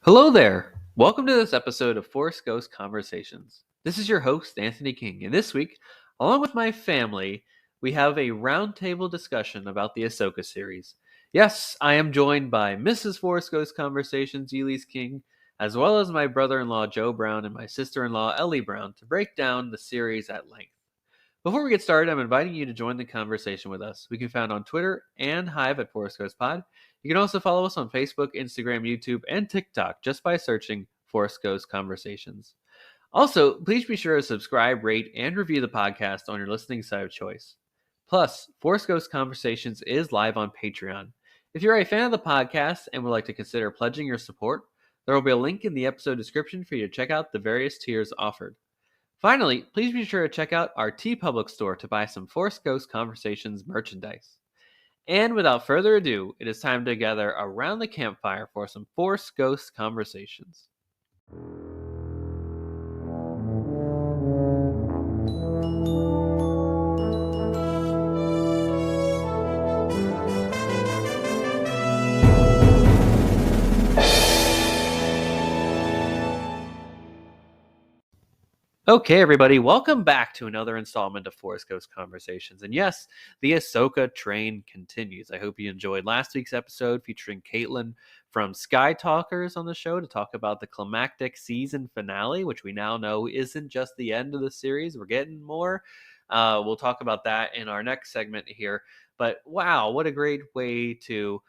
Hello there! Welcome to this episode of Force Ghost Conversations. This is your host, Anthony King, and this week, along with my family, we have a roundtable discussion about the Ahsoka series. Yes, I am joined by Mrs. Force Ghost Conversations, Elise King, as well as my brother-in-law, Joe Brown, and my sister-in-law, Ellie Brown, to break down the series at length. Before we get started, I'm inviting you to join the conversation with us. We can be found on Twitter and Hive at Force Ghost Pod. You can also follow us on Facebook, Instagram, YouTube, and TikTok just by searching Force Ghost Conversations. Also, please be sure to subscribe, rate, and review the podcast on your listening site of choice. Plus, Force Ghost Conversations is live on Patreon. If you're a fan of the podcast and would like to consider pledging your support, there will be a link in the episode description for you to check out the various tiers offered. Finally, please be sure to check out our TeePublic store to buy some Force Ghost Conversations merchandise. And without further ado, it is time to gather around the campfire for some Force Ghost Conversations. Okay, everybody, welcome back to another installment of Force Ghost Conversations. And yes, the Ahsoka train continues. I hope you enjoyed last week's episode featuring Caitlin from Sky Talkers on the show to talk about the climactic season finale, which we now know isn't just the end of the series. We're getting more. We'll talk about that in our next segment here. But wow, what a great way to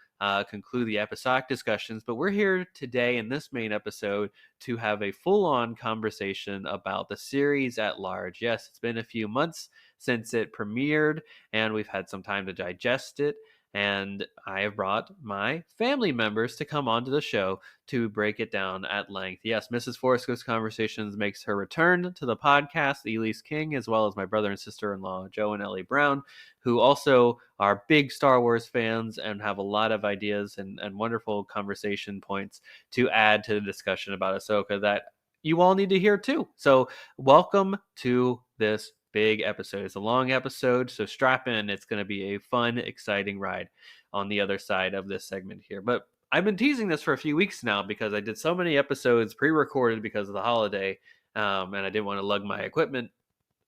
conclude the episodic discussions. But we're here today in this main episode to have a full-on conversation about the series at large. Yes, it's been a few months since it premiered, and we've had some time to digest it. And I have brought my family members to come onto the show to break it down at length. Yes, Mrs. Force Ghost Conversations makes her return to the podcast, Elise King, as well as my brother and sister-in-law, Joe and Ellie Brown, who also are big Star Wars fans and have a lot of ideas and wonderful conversation points to add to the discussion about Ahsoka that you all need to hear too. So welcome to this big episode. It's a long episode, so strap in. It's going to be a fun, exciting ride on the other side of this segment here. But I've been teasing this for a few weeks now because I did so many episodes pre-recorded because of the holiday, and I didn't want to lug my equipment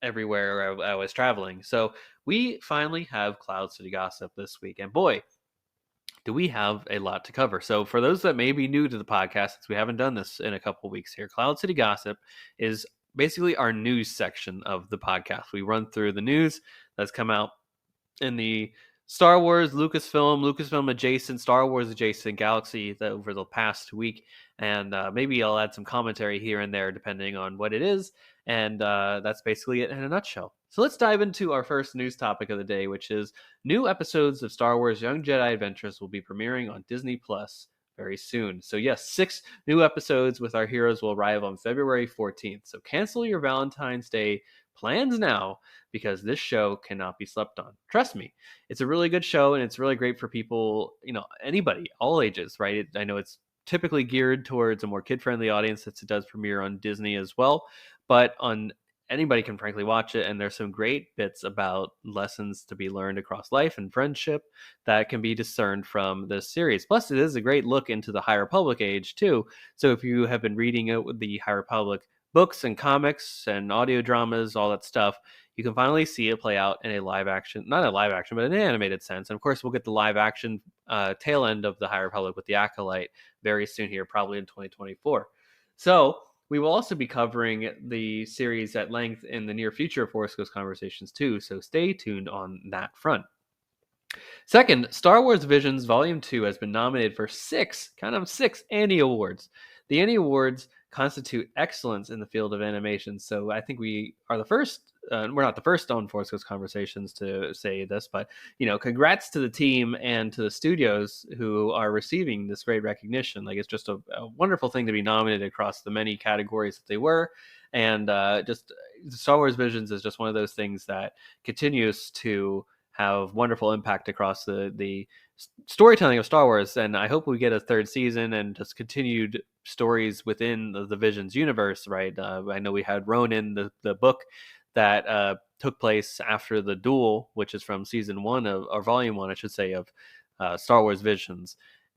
everywhere I was traveling. So we finally have Cloud City Gossip this week, and boy, do we have a lot to cover. So for those that may be new to the podcast, since we haven't done this in a couple weeks here, Cloud City Gossip is basically our news section of the podcast. We run through the news that's come out in the Star Wars, Lucasfilm adjacent, Star Wars adjacent galaxy over the past week. And maybe I'll add some commentary here and there depending on what it is. And that's basically it in a nutshell. So let's dive into our first news topic of the day, which is new episodes of Star Wars Young Jedi Adventures will be premiering on Disney Plus very soon. So yes, 6 new episodes with our heroes will arrive on February 14th. So cancel your Valentine's Day plans now because this show cannot be slept on. Trust me, it's a really good show and it's really great for people, anybody, all ages, right? I know it's typically geared towards a more kid-friendly audience since it does premiere on Disney as well, but on anybody can frankly watch it, and there's some great bits about lessons to be learned across life and friendship that can be discerned from this series. Plus, it is a great look into the High Republic age too. So if you have been reading the High Republic books and comics and audio dramas, all that stuff, you can finally see it play out in a live action, not a live action, but an animated sense. And of course, we'll get the live action tail end of the High Republic with the Acolyte very soon here, probably in 2024. So we will also be covering the series at length in the near future of Force Ghost Conversations too, so stay tuned on that front. Second, Star Wars Visions Volume 2 has been nominated for 6 Annie Awards. The Annie Awards constitute excellence in the field of animation, so I think we are the first, we're not the first on Force Ghost Conversations to say this, but, congrats to the team and to the studios who are receiving this great recognition. Like, it's just a wonderful thing to be nominated across the many categories that they were, and just Star Wars Visions is just one of those things that continues to have wonderful impact across the storytelling of Star Wars, and I hope we get a third season and just continued stories within the Visions universe, right? I know we had Ronin, the book that took place after the duel, which is from season 1 or volume 1, I should say, of Star Wars Visions.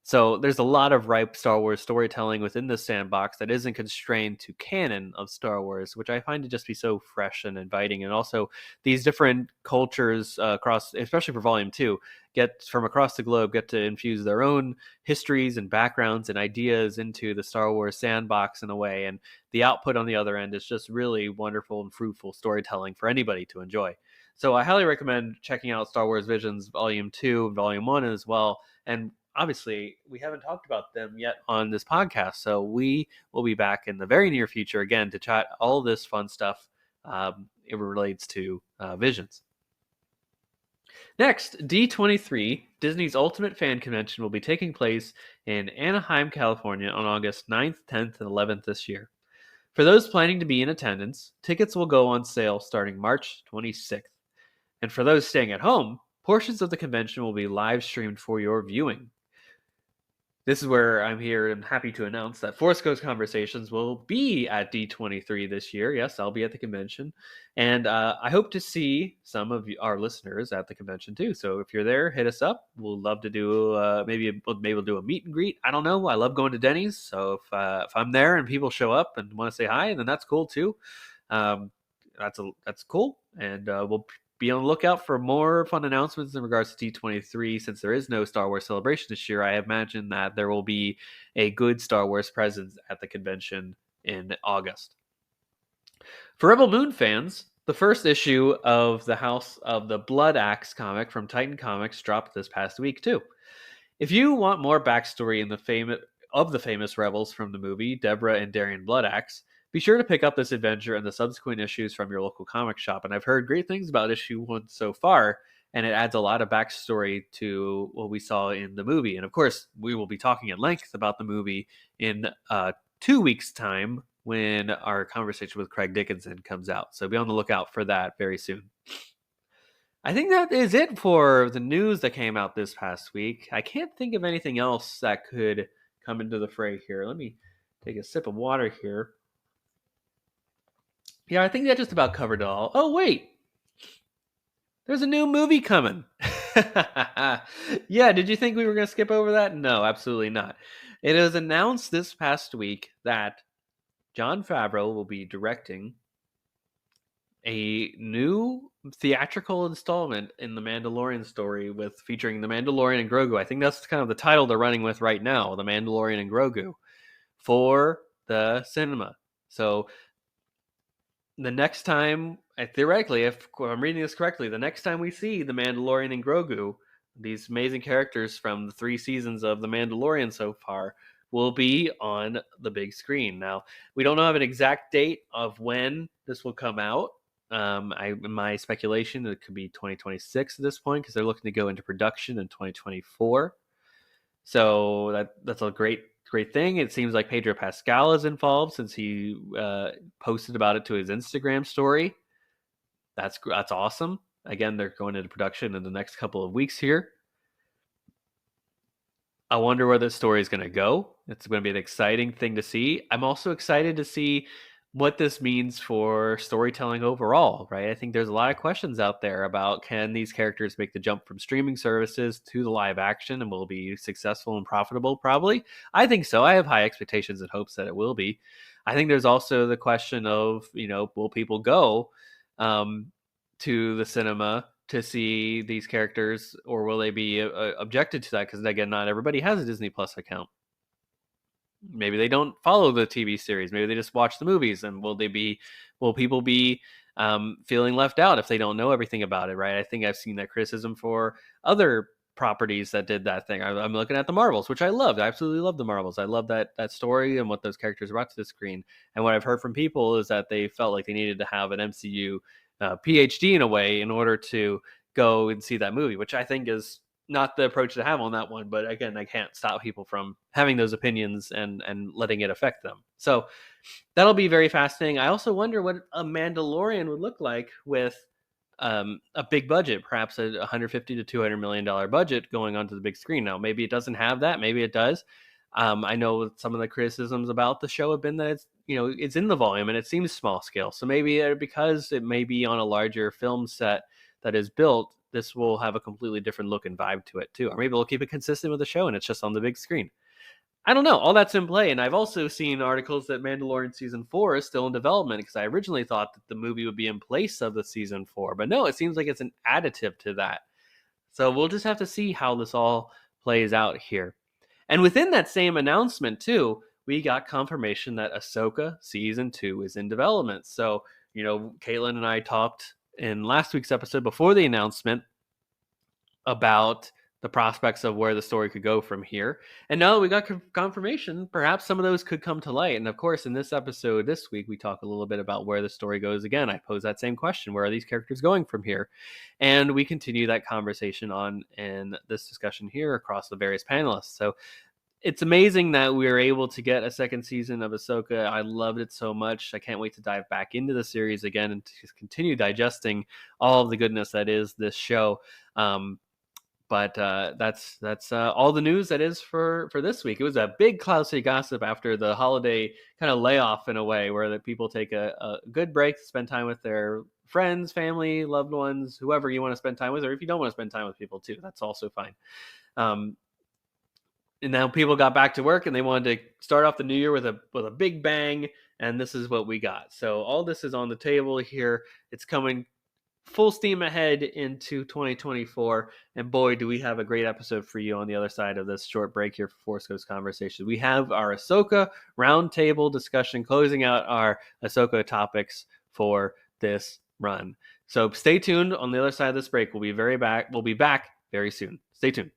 So there's a lot of ripe Star Wars storytelling within this sandbox that isn't constrained to canon of Star Wars, which I find to just be so fresh and inviting. And also these different cultures across, especially for Volume 2, get from across the globe, get to infuse their own histories and backgrounds and ideas into the Star Wars sandbox in a way. And the output on the other end is just really wonderful and fruitful storytelling for anybody to enjoy. So I highly recommend checking out Star Wars Visions Volume 2 and Volume 1 as well. And obviously, we haven't talked about them yet on this podcast. So we will be back in the very near future again to chat all this fun stuff it relates to Visions. Next, D23, Disney's Ultimate Fan Convention, will be taking place in Anaheim, California on August 9th, 10th, and 11th this year. For those planning to be in attendance, tickets will go on sale starting March 26th. And for those staying at home, portions of the convention will be live streamed for your viewing. This is where I'm here and happy to announce that Force Ghost Conversations will be at D23 this year. Yes, I'll be at the convention. And I hope to see some of our listeners at the convention too. So if you're there, hit us up. We'll love to do maybe we'll do a meet and greet. I don't know. I love going to Denny's. So if I'm there and people show up and want to say hi, then that's cool too. That's cool. And we'll be on the lookout for more fun announcements in regards to D23. Since there is no Star Wars celebration this year, I imagine that there will be a good Star Wars presence at the convention in August. For Rebel Moon fans, the first issue of the House of the Blood Axe comic from Titan Comics dropped this past week too. If you want more backstory in the famous rebels from the movie, Deborah and Darian Bloodaxe, be sure to pick up this adventure and the subsequent issues from your local comic shop. And I've heard great things about issue 1 so far, and it adds a lot of backstory to what we saw in the movie. And of course, we will be talking at length about the movie in 2 weeks' time when our conversation with Craig Dickinson comes out. So be on the lookout for that very soon. I think that is it for the news that came out this past week. I can't think of anything else that could come into the fray here. Let me take a sip of water here. Yeah, I think that just about covered it all. Oh, wait. There's a new movie coming. Yeah, did you think we were going to skip over that? No, absolutely not. It was announced this past week that Jon Favreau will be directing a new theatrical installment in the Mandalorian story featuring the Mandalorian and Grogu. I think that's kind of the title they're running with right now, the Mandalorian and Grogu, for the cinema. So the next time, theoretically, if I'm reading this correctly, the next time we see the Mandalorian and Grogu, these amazing characters from the 3 seasons of the Mandalorian so far, will be on the big screen. Now, we don't have an exact date of when this will come out. In my speculation, it could be 2026 at this point because they're looking to go into production in 2024. So that's a great thing. It seems like Pedro Pascal is involved since he posted about it to his Instagram story. That's awesome. Again, they're going into production in the next couple of weeks here. I wonder where this story is going to go. It's going to be an exciting thing to see. I'm also excited to see what this means for storytelling overall, right? I think there's a lot of questions out there about can these characters make the jump from streaming services to the live action and will be successful and profitable? Probably. I think so. I have high expectations and hopes that it will be. I think there's also the question of, will people go to the cinema to see these characters, or will they be objected to that? Because again, not everybody has a Disney Plus account. Maybe they don't follow the TV series. Maybe they just watch the movies. And will people be feeling left out if they don't know everything about it? Right. I think I've seen that criticism for other properties that did that thing. I'm looking at the Marvels, which I loved. I absolutely love the Marvels. I love that story and what those characters brought to the screen. And what I've heard from people is that they felt like they needed to have an MCU PhD in a way in order to go and see that movie, which I think is not the approach to have on that one. But again, I can't stop people from having those opinions and letting it affect them. So that'll be very fascinating. I also wonder what a Mandalorian would look like with a big budget, perhaps a $150 to $200 million budget going onto the big screen. Now, maybe it doesn't have that. Maybe it does. I know some of the criticisms about the show have been that it's in the volume and it seems small scale. So maybe because it may be on a larger film set that is built, this will have a completely different look and vibe to it too. Or maybe they'll keep it consistent with the show and it's just on the big screen. I don't know. All that's in play. And I've also seen articles that Mandalorian season 4 is still in development because I originally thought that the movie would be in place of the season 4. But no, it seems like it's an additive to that. So we'll just have to see how this all plays out here. And within that same announcement, too, we got confirmation that Ahsoka season 2 is in development. So, Caitlin and I talked in last week's episode before the announcement about the prospects of where the story could go from here. And now that we got confirmation, perhaps some of those could come to light. And of course, in this episode this week, we talk a little bit about where the story goes again. I pose that same question: where are these characters going from here? And we continue that conversation on in this discussion here across the various panelists. So it's amazing that we were able to get a second season of Ahsoka. I loved it so much. I can't wait to dive back into the series again and to continue digesting all of the goodness that is this show. But that's all the news that is for this week. It was a big Cloud City gossip after the holiday kind of layoff in a way, where the people take a good break to spend time with their friends, family, loved ones, whoever you want to spend time with, or if you don't want to spend time with people too, that's also fine. And now people got back to work and they wanted to start off the new year with a big bang, and this is what we got. So all this is on the table here. It's coming full steam ahead into 2024, and boy, do we have a great episode for you on the other side of this short break here for Force Ghost Conversation. We have our Ahsoka roundtable discussion closing out our Ahsoka topics for this run. So stay tuned. On the other side of this break, we'll be back very soon. Stay tuned.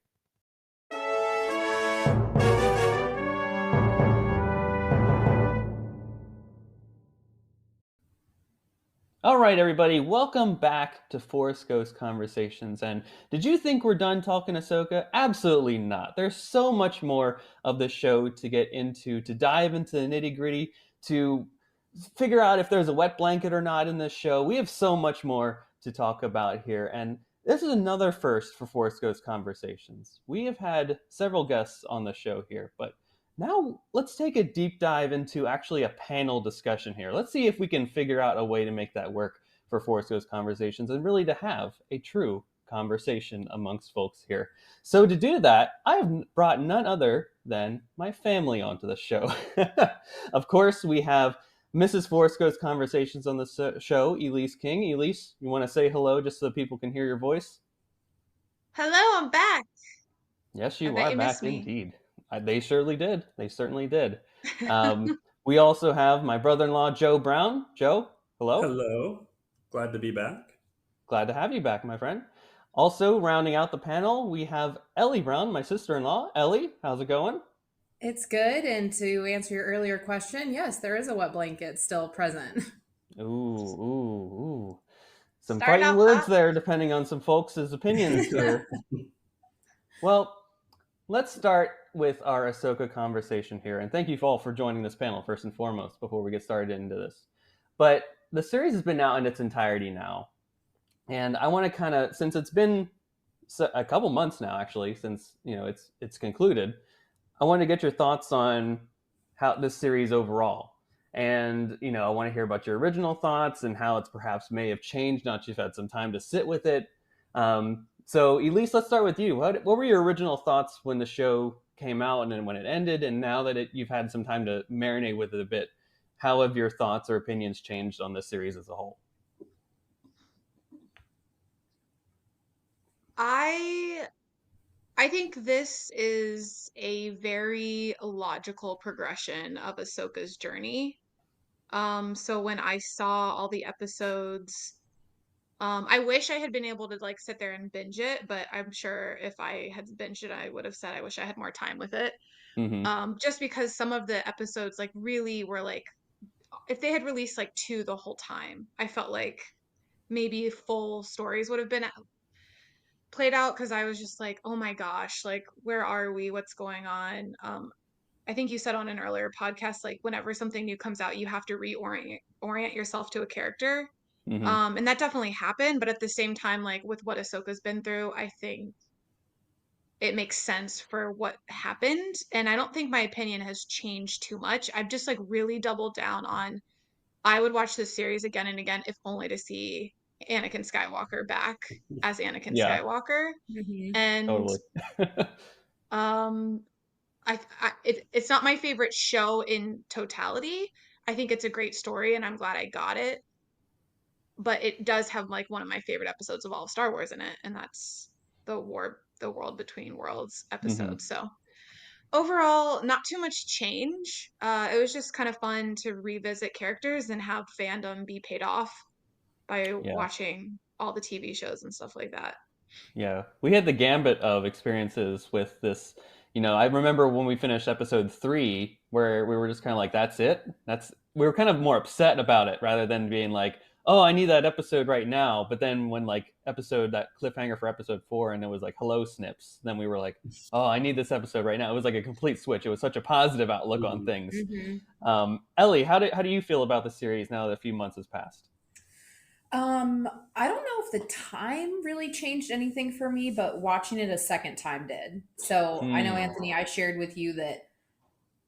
All right, everybody, welcome back to Force Ghost Conversations. And did you think we're done talking Ahsoka? Absolutely not. There's so much more of the show to get into, to dive into the nitty gritty, to figure out if there's a wet blanket or not in this show. We have so much more to talk about here. And this is another first for Force Ghost Conversations. We have had several guests on the show here, but now let's take a deep dive into actually a panel discussion here. Let's see if we can figure out a way to make that work for Force Ghost Conversations and really to have a true conversation amongst folks here. So to do that, I've brought none other than my family onto the show. Of course, we have Mrs. Force Ghost Conversations on the show, Elise King. Elise, you want to say hello just so people can hear your voice? Hello, I'm back. Yes, I you bet are you missed back me. indeed. They surely did. They certainly did. We also have my brother-in-law, Joe Brown. Joe, hello. Hello. Glad to be back. Glad to have you back, my friend. Also, rounding out the panel, we have Ellie Brown, my sister-in-law. Ellie, how's it going? It's good. And to answer your earlier question, yes, there is a wet blanket still present. Ooh, ooh, ooh. Some Starting fighting off words hot. there, depending on some folks' opinions here. Well, let's start with our Ahsoka conversation here. And thank you all for joining this panel, first and foremost, before we get started into this. But the series has been out in its entirety now. And I want to kind of, since it's been a couple months now, actually, since it's concluded, I want to get your thoughts on how this series overall. And I want to hear about your original thoughts and how it's perhaps may have changed now that you've had some time to sit with it. So Elise, let's start with you. What were your original thoughts when the show came out and then when it ended? And now that you've had some time to marinate with it a bit, how have your thoughts or opinions changed on this series as a whole? I I think this is a very logical progression of Ahsoka's journey. So when I saw all the episodes, I wish I had been able to like sit there and binge it, but I'm sure if I had binged it, I would have said I wish I had more time with it. Mm-hmm. Just because some of the episodes like really were like if they had released like two the whole time, I felt like maybe full stories would have been played out because I was just like, oh my gosh, like where are we? What's going on? I think you said on an earlier podcast, like whenever something new comes out, you have to orient yourself to a character. Mm-hmm. And that definitely happened, but at the same time, like with what Ahsoka's been through, I think it makes sense for what happened. And I don't think my opinion has changed too much. I've just like really doubled down on I would watch this series again and again if only to see Anakin Skywalker back as Anakin Yeah, Skywalker. Mhm. And totally. um it's not my favorite show in totality. I think it's a great story and I'm glad I got it. But it does have like one of my favorite episodes of all of Star Wars in it, and that's the World Between Worlds Hmm. episode. So overall, not too much change. It was just kind of fun to revisit characters and have fandom be paid off by Yeah. watching all the TV shows and stuff like that. Yeah, we had the gambit of experiences with this. I remember when we finished episode 3, where we were just kind of like, "That's it." We were kind of more upset about it rather than being like, "Oh, I need that episode right now." But then when like that cliffhanger for episode 4, and it was like, "Hello, Snips," then we were like, "Oh, I need this episode right now." It was like a complete switch. It was such a positive outlook on Mhm. things. Mhm. Ellie, how do you feel about the series now that a few months has passed? I don't know if the time really changed anything for me, but watching it a second time did. So I know, Hmm. Anthony, I shared with you that,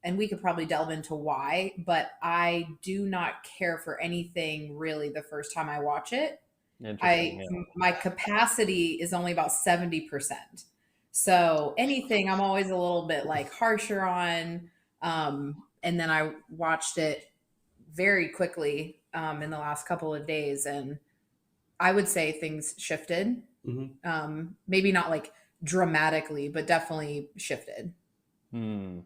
and we could probably delve into why, but I do not care for anything really the first time I watch it. Interesting. Yeah. My capacity is only about 70%. So anything I'm always a little bit like harsher on. And then I watched it very quickly in the last couple of days, and I would say things shifted. Mhm. Maybe not like dramatically, but definitely shifted. Hmm.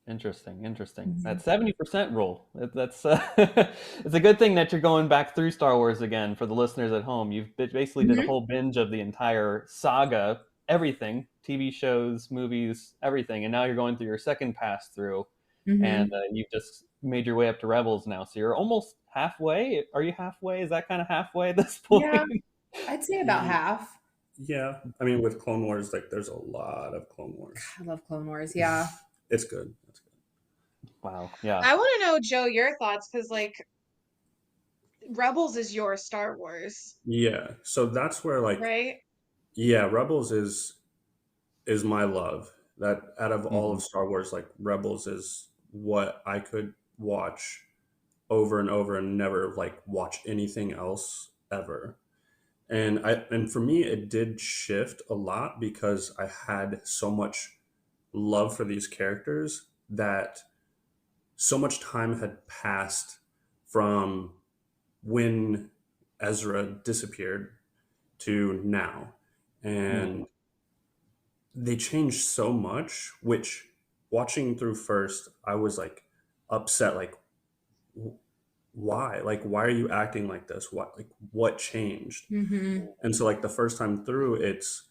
Interesting. That Mhm. 70% rule. That's it's a good thing that you're going back through Star Wars again for the listeners at home. You've basically did a Mhm. whole binge of the entire saga, everything, TV shows, movies, everything, and now you're going through your second pass through, and Mhm. you've just made your way up to Rebels now. So you're almost halfway. Are you halfway? Is that kind of halfway at this Yeah, point? I'd say about Ye- half. Yeah, I mean, with Clone Wars, like, there's a lot of Clone Wars. I love Clone Wars. Yeah. It's good. It's good. Wow. Yeah. I want to know, Joe, your thoughts because like Rebels is your Star Wars, Yeah, so that's where, like, right? yeah, Rebels is my love. That out of all Hmm. of Star Wars, like, Rebels is what I could watch over and over and never like watch anything else ever. And for me it did shift a lot because I had so much love for these characters that so much time had passed from when Ezra disappeared to now. Hmm. And they changed so much, which watching through first, I was like upset, like, why? Like, why are you acting like this? What changed? Hmm. And so, like, the first time through, it's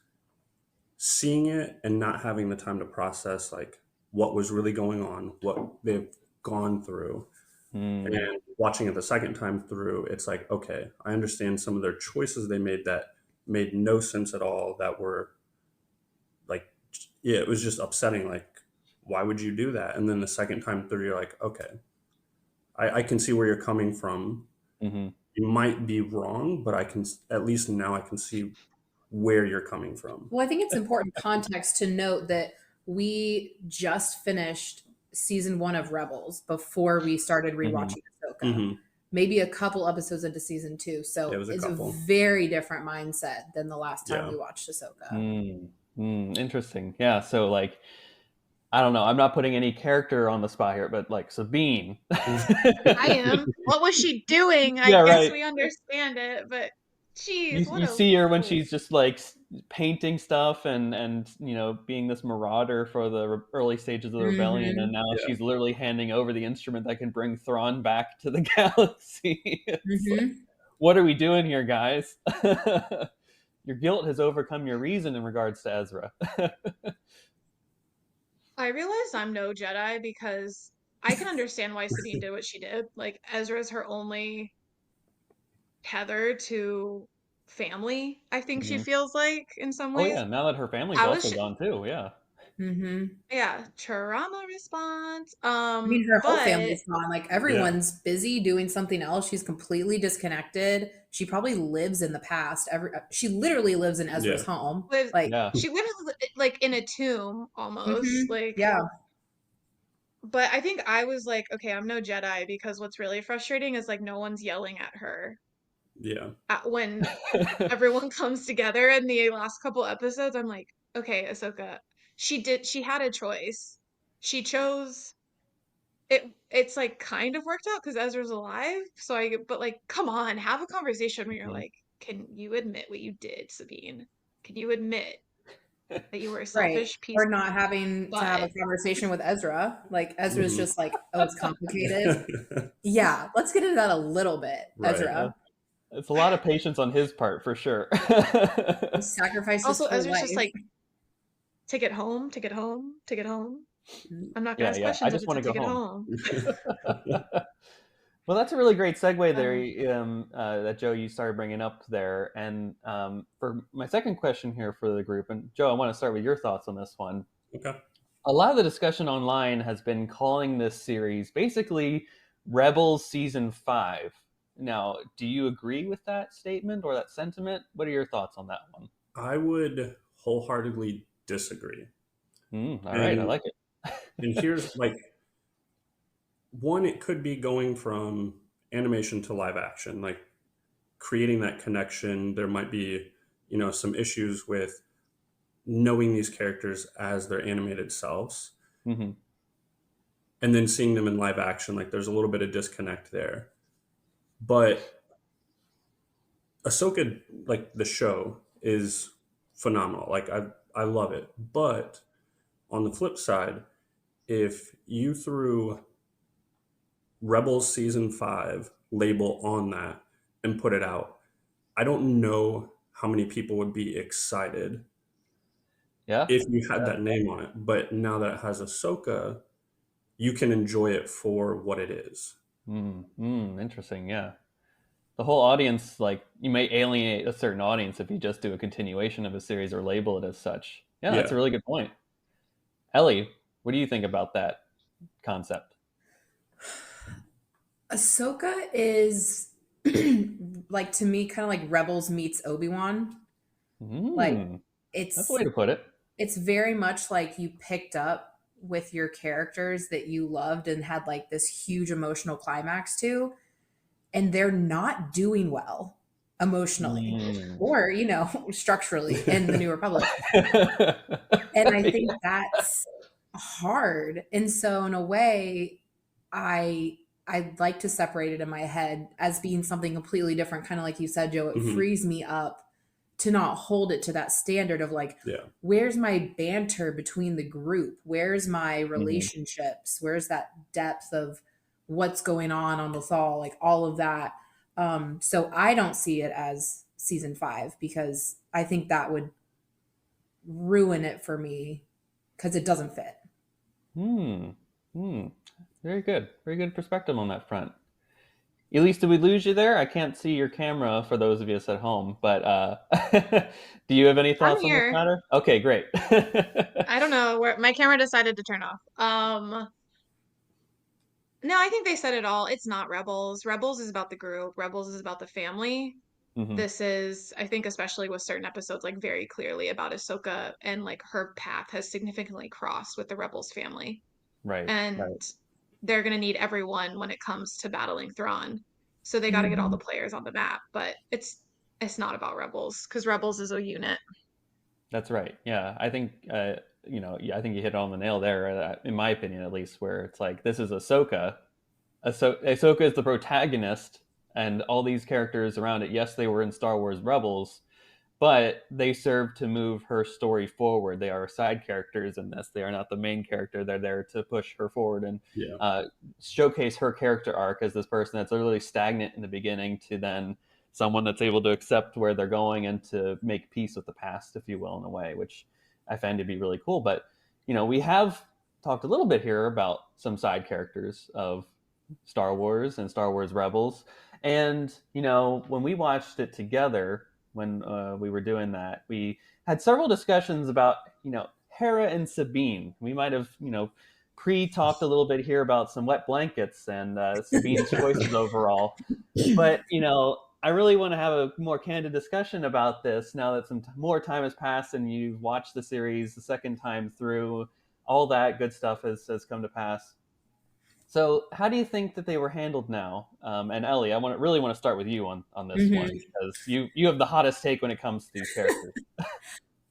seeing it and not having the time to process, like, what was really going on, what they've gone through. Hmm. And watching it the second time through, it's like, okay, I understand some of their choices they made that made no sense at all, that were like, yeah, it was just upsetting. Like, why would you do that? And then the second time through, you're like, okay, I can see where you're coming from. Hmm. You might be wrong, but I can, at least now I can see where you're coming from. Well, I think it's important context to note that we just finished season 1 of Rebels before we started Hmm. rewatching Ahsoka. Hmm. Maybe a couple episodes into season 2. It So was a it's a couple. very different mindset than the last time Yeah. we watched Ahsoka. Mm, interesting. Yeah. So, like, I don't know. I'm not putting any character on the spot here, but like Sabine. I am. What was she doing? I Yeah, guess right. we understand it, but You geez, what you a see her when fool. she's just like painting stuff and being this marauder for the early stages of the rebellion, and Hmm. now Yeah. she's literally handing over the instrument that can bring Thrawn back to the galaxy. It's like, Hmm. what are we doing here, guys? Your guilt has overcome your reason in regards to Ezra. I realize I'm no Jedi because I can understand why Sabine did what she did. Like Ezra's her only tether to family, I think she Mhm. feels like in some Oh ways. yeah, now that her family's I was also gone too. Yeah. Hmm. yeah, trauma response. I mean, her whole But family's gone. Like Yeah. everyone's busy doing something else. She's completely disconnected. She probably lives in the past. She literally lives in Yeah. Ezra's home. with Like, Yeah. she literally like in a tomb almost. Like yeah. but I think I was like, okay, I'm no Jedi because what's really frustrating is like no one's yelling at her Yeah. When everyone comes together in the last couple episodes, I'm like, okay, Ahsoka, she had a choice. She chose it's like kind of worked out because Ezra's alive. But like, come on, have a conversation where you're Mhm. like, can you admit what you did, Sabine? Can you admit that you were a Right. selfish piece Or of not having to have a butt? conversation with Ezra. Like Ezra's Hmm. just like, oh, it's complicated. Yeah, let's get into that a little bit, Right. Yeah, Ezra. it's a lot of patience on his part for sure. He sacrificed his Also, whole Ezra's just life. like, take it home, take it home, take it home. I'm not gonna Yeah, ask yeah. I questions if just it's want a to go take it home. home. Well, that's a really great segue Uh, there, that Joe, you started bringing up there. And for my second question here for the group, and Joe, I want to start with your thoughts on this one. Okay. A lot of the discussion online has been calling this series basically Rebels Season 5. Now, do you agree with that statement or that sentiment? What are your thoughts on that one? I would wholeheartedly disagree. All right, I And like it. and here's like one, it could be going from animation to live action, like creating that connection. There might be, some issues with knowing these characters as their animated selves Hmm. and then seeing them in live action. Like there's a little bit of disconnect there. But Ahsoka, like the show, is phenomenal. Like I love it. But on the flip side, if you threw Rebels season 5 label on that and put it out, I don't know how many people would be excited Yeah. if you had that name on it. But now that it has Ahsoka, you can enjoy it for what it is. Interesting. Yeah. The whole audience, like, you may alienate a certain audience if you just do a continuation of a series or label it as such. Yeah, that's a Yeah. really good point. Ellie, what do you think about that concept? Ahsoka is like to me kind of like Rebels meets Obi-Wan. Like Hmm, that's a it's way to put it. it's very much like you picked up with your characters that you loved and had like this huge emotional climax to, and they're not doing well emotionally Mm. or, structurally in the New Republic. And I think that's hard. And so in a way, I like to separate it in my head as being something completely different. Kind of like you said, Joe, it Hmm. frees me up to not hold it to that standard of like, Yeah. where's my banter between the group? Where's my Mhm. relationships? Where's that depth of what's going on the Thal, like all of that. So I don't see it as season 5 because I think that would ruin it for me because it doesn't fit. Hmm. Hmm. Very good. Very good perspective on that front. Elise, did we lose you there? I can't see your camera for those of us at home, but do you have any I'm thoughts on this here. matter? Okay, great. I don't know where my camera decided to turn off. No, I think they said it all. It's not Rebels. Rebels is about the group. Rebels is about the family. Hmm. This is, I think, especially with certain episodes, like very clearly about Ahsoka and like her path has significantly crossed with the Rebels family. Right, And right. they're going to need everyone when it comes to battling Thrawn. So they got to get all the players on the map, but it's not about Rebels because Rebels is a unit. That's right. Yeah, I think yeah, I think you hit it on the nail there, in my opinion, at least, where it's like this is Ahsoka. Ahsoka is the protagonist, and all these characters around it. Yes, they were in Star Wars Rebels, but they serve to move her story forward. They are side characters in this. They are not the main character. They're there to push her forward and Yeah. showcase her character arc as this person that's literally stagnant in the beginning to then someone that's able to accept where they're going and to make peace with the past, if you will, in a way, which I find to be really cool. But we have talked a little bit here about some side characters of Star Wars and Star Wars Rebels, and when we watched it together, when we were doing that, we had several discussions about Hera and Sabine. We might have pre-talked a little bit here about some wet blankets and Sabine's choices overall. But I really want to have a more candid discussion about this now that some more time has passed and you've watched the series the second time through. All that good stuff has come to pass. So, how do you think that they were handled now? And Ellie, really want to start with you on this one Mhm. because you have the hottest take when it comes to these characters.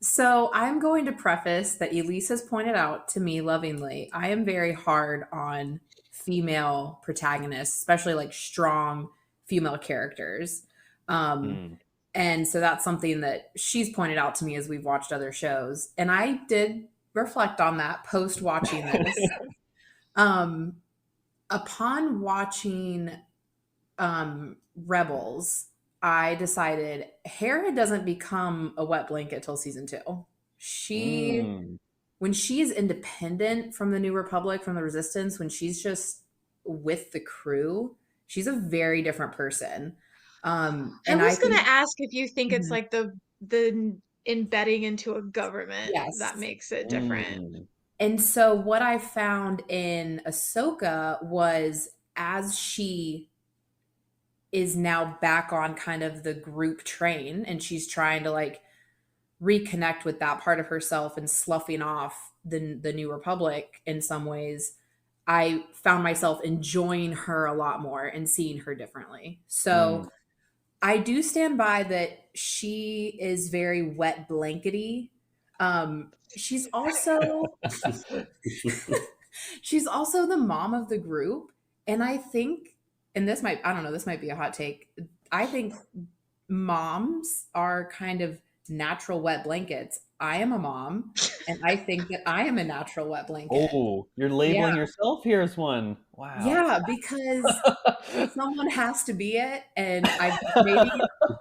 So I'm going to preface that Elise has pointed out to me lovingly, I am very hard on female protagonists, especially like strong female characters. Um, Mm. and so that's something that she's pointed out to me as we've watched other shows. And I did reflect on that post watching this. Um, upon watching Rebels, I decided Hera doesn't become a wet blanket till season 2. She, Mm. when she's independent from the New Republic, from the Resistance, when she's just with the crew, she's a very different person. I And I was gonna think, ask if you think it's Mhm. like the embedding into a government that Yes. makes it different. Mm. And so what I found in Ahsoka was as she is now back on kind of the group train and she's trying to like reconnect with that part of herself and sloughing off the New Republic in some ways, I found myself enjoying her a lot more and seeing her differently. Mm. So I do stand by that she is very wet blankety. She's also she's also the mom of the group. And I think, and this might, I don't know, this might be a hot take. I think moms are kind of natural wet blankets. I am a mom, and I think that I am a natural wet blanket. Oh, you're Yeah. labeling yourself here as one. Wow. Yeah, because someone has to be it. And I maybe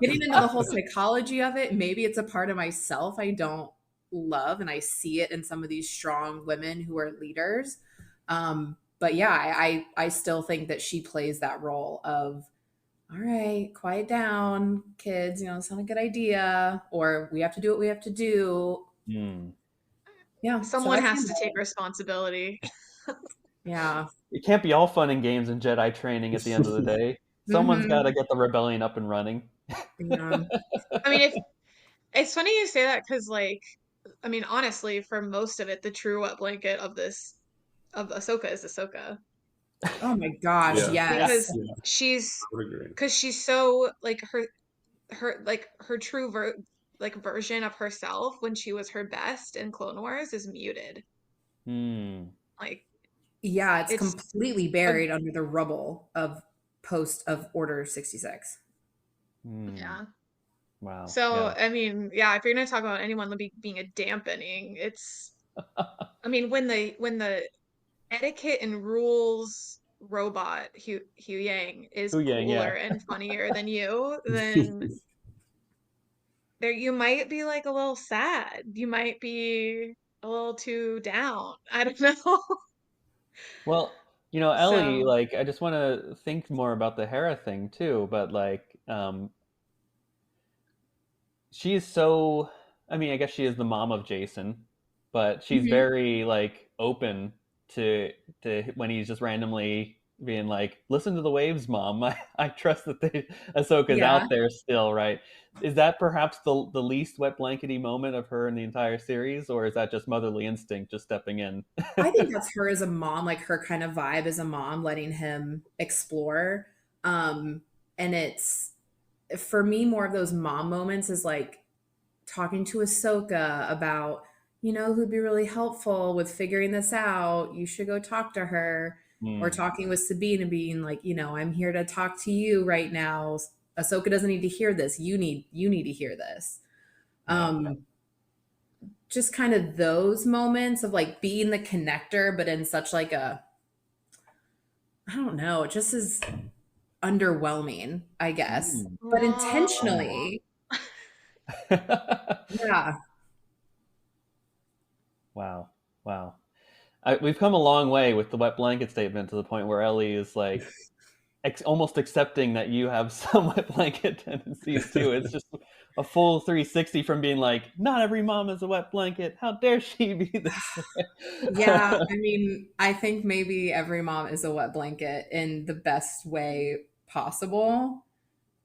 getting into the whole psychology of it, maybe it's a part of myself I don't love. And I see it in some of these strong women who are leaders. But yeah, I still think that she plays that role of, all right, quiet down, kids, it's not a good idea, or we have to do what we have to do. Mm. Yeah. So Someone I has stand to by take it. responsibility. Yeah. It can't be all fun and games and Jedi training at the end of the day. Someone's got to Hmm. get the rebellion up and running. Yeah. I mean, if it's funny you say that because, like, I mean, honestly, for most of it, the true wet blanket of this of Ahsoka is Ahsoka Oh my gosh. Yeah, because Yes. yeah, she's I would agree. because she's so like her true version of herself when she was her best in Clone Wars is muted. Hmm. Like Yeah. It's it's completely a buried under the rubble of post of Order 66. Hmm. yeah. Wow. So Yeah. I mean, yeah, if you're gonna talk about anyone being a dampening, it's I mean when the etiquette and rules robot Hugh Yang is Hu Yang. cooler Yeah. and funnier than you, then there you might be like a little sad. You might be a little too down. I don't know. Well, Ellie, So like, I just want to think more about the Hera thing too, but like, she's so, I mean, I guess she is the mom of Jason, but she's Mhm. very like open to when he's just randomly being like, listen to the waves, mom. I trust that Ahsoka's Yeah. out there still, right? Is that perhaps the least wet blankety moment of her in the entire series, or is that just motherly instinct just stepping in? I think that's her as a mom, like her kind of vibe as a mom, letting him explore. Um, and it's for me more of those mom moments is like talking to Ahsoka about, who'd be really helpful with figuring this out. You should go talk to her. Or Hmm. talking with Sabine and being like, I'm here to talk to you right now. Ahsoka doesn't need to hear this. You need to hear this. Yeah. Just kind of those moments of like being the connector, but in such like a, I don't know, it just is underwhelming, I guess, Hmm. but oh, intentionally. Yeah. Wow. Wow. We've come a long way with the wet blanket statement to the point where Ellie is like almost accepting that you have some wet blanket tendencies too. It's just a full 360 from being like, not every mom is a wet blanket. How dare she be this way? Yeah. I mean, I think maybe every mom is a wet blanket in the best way possible,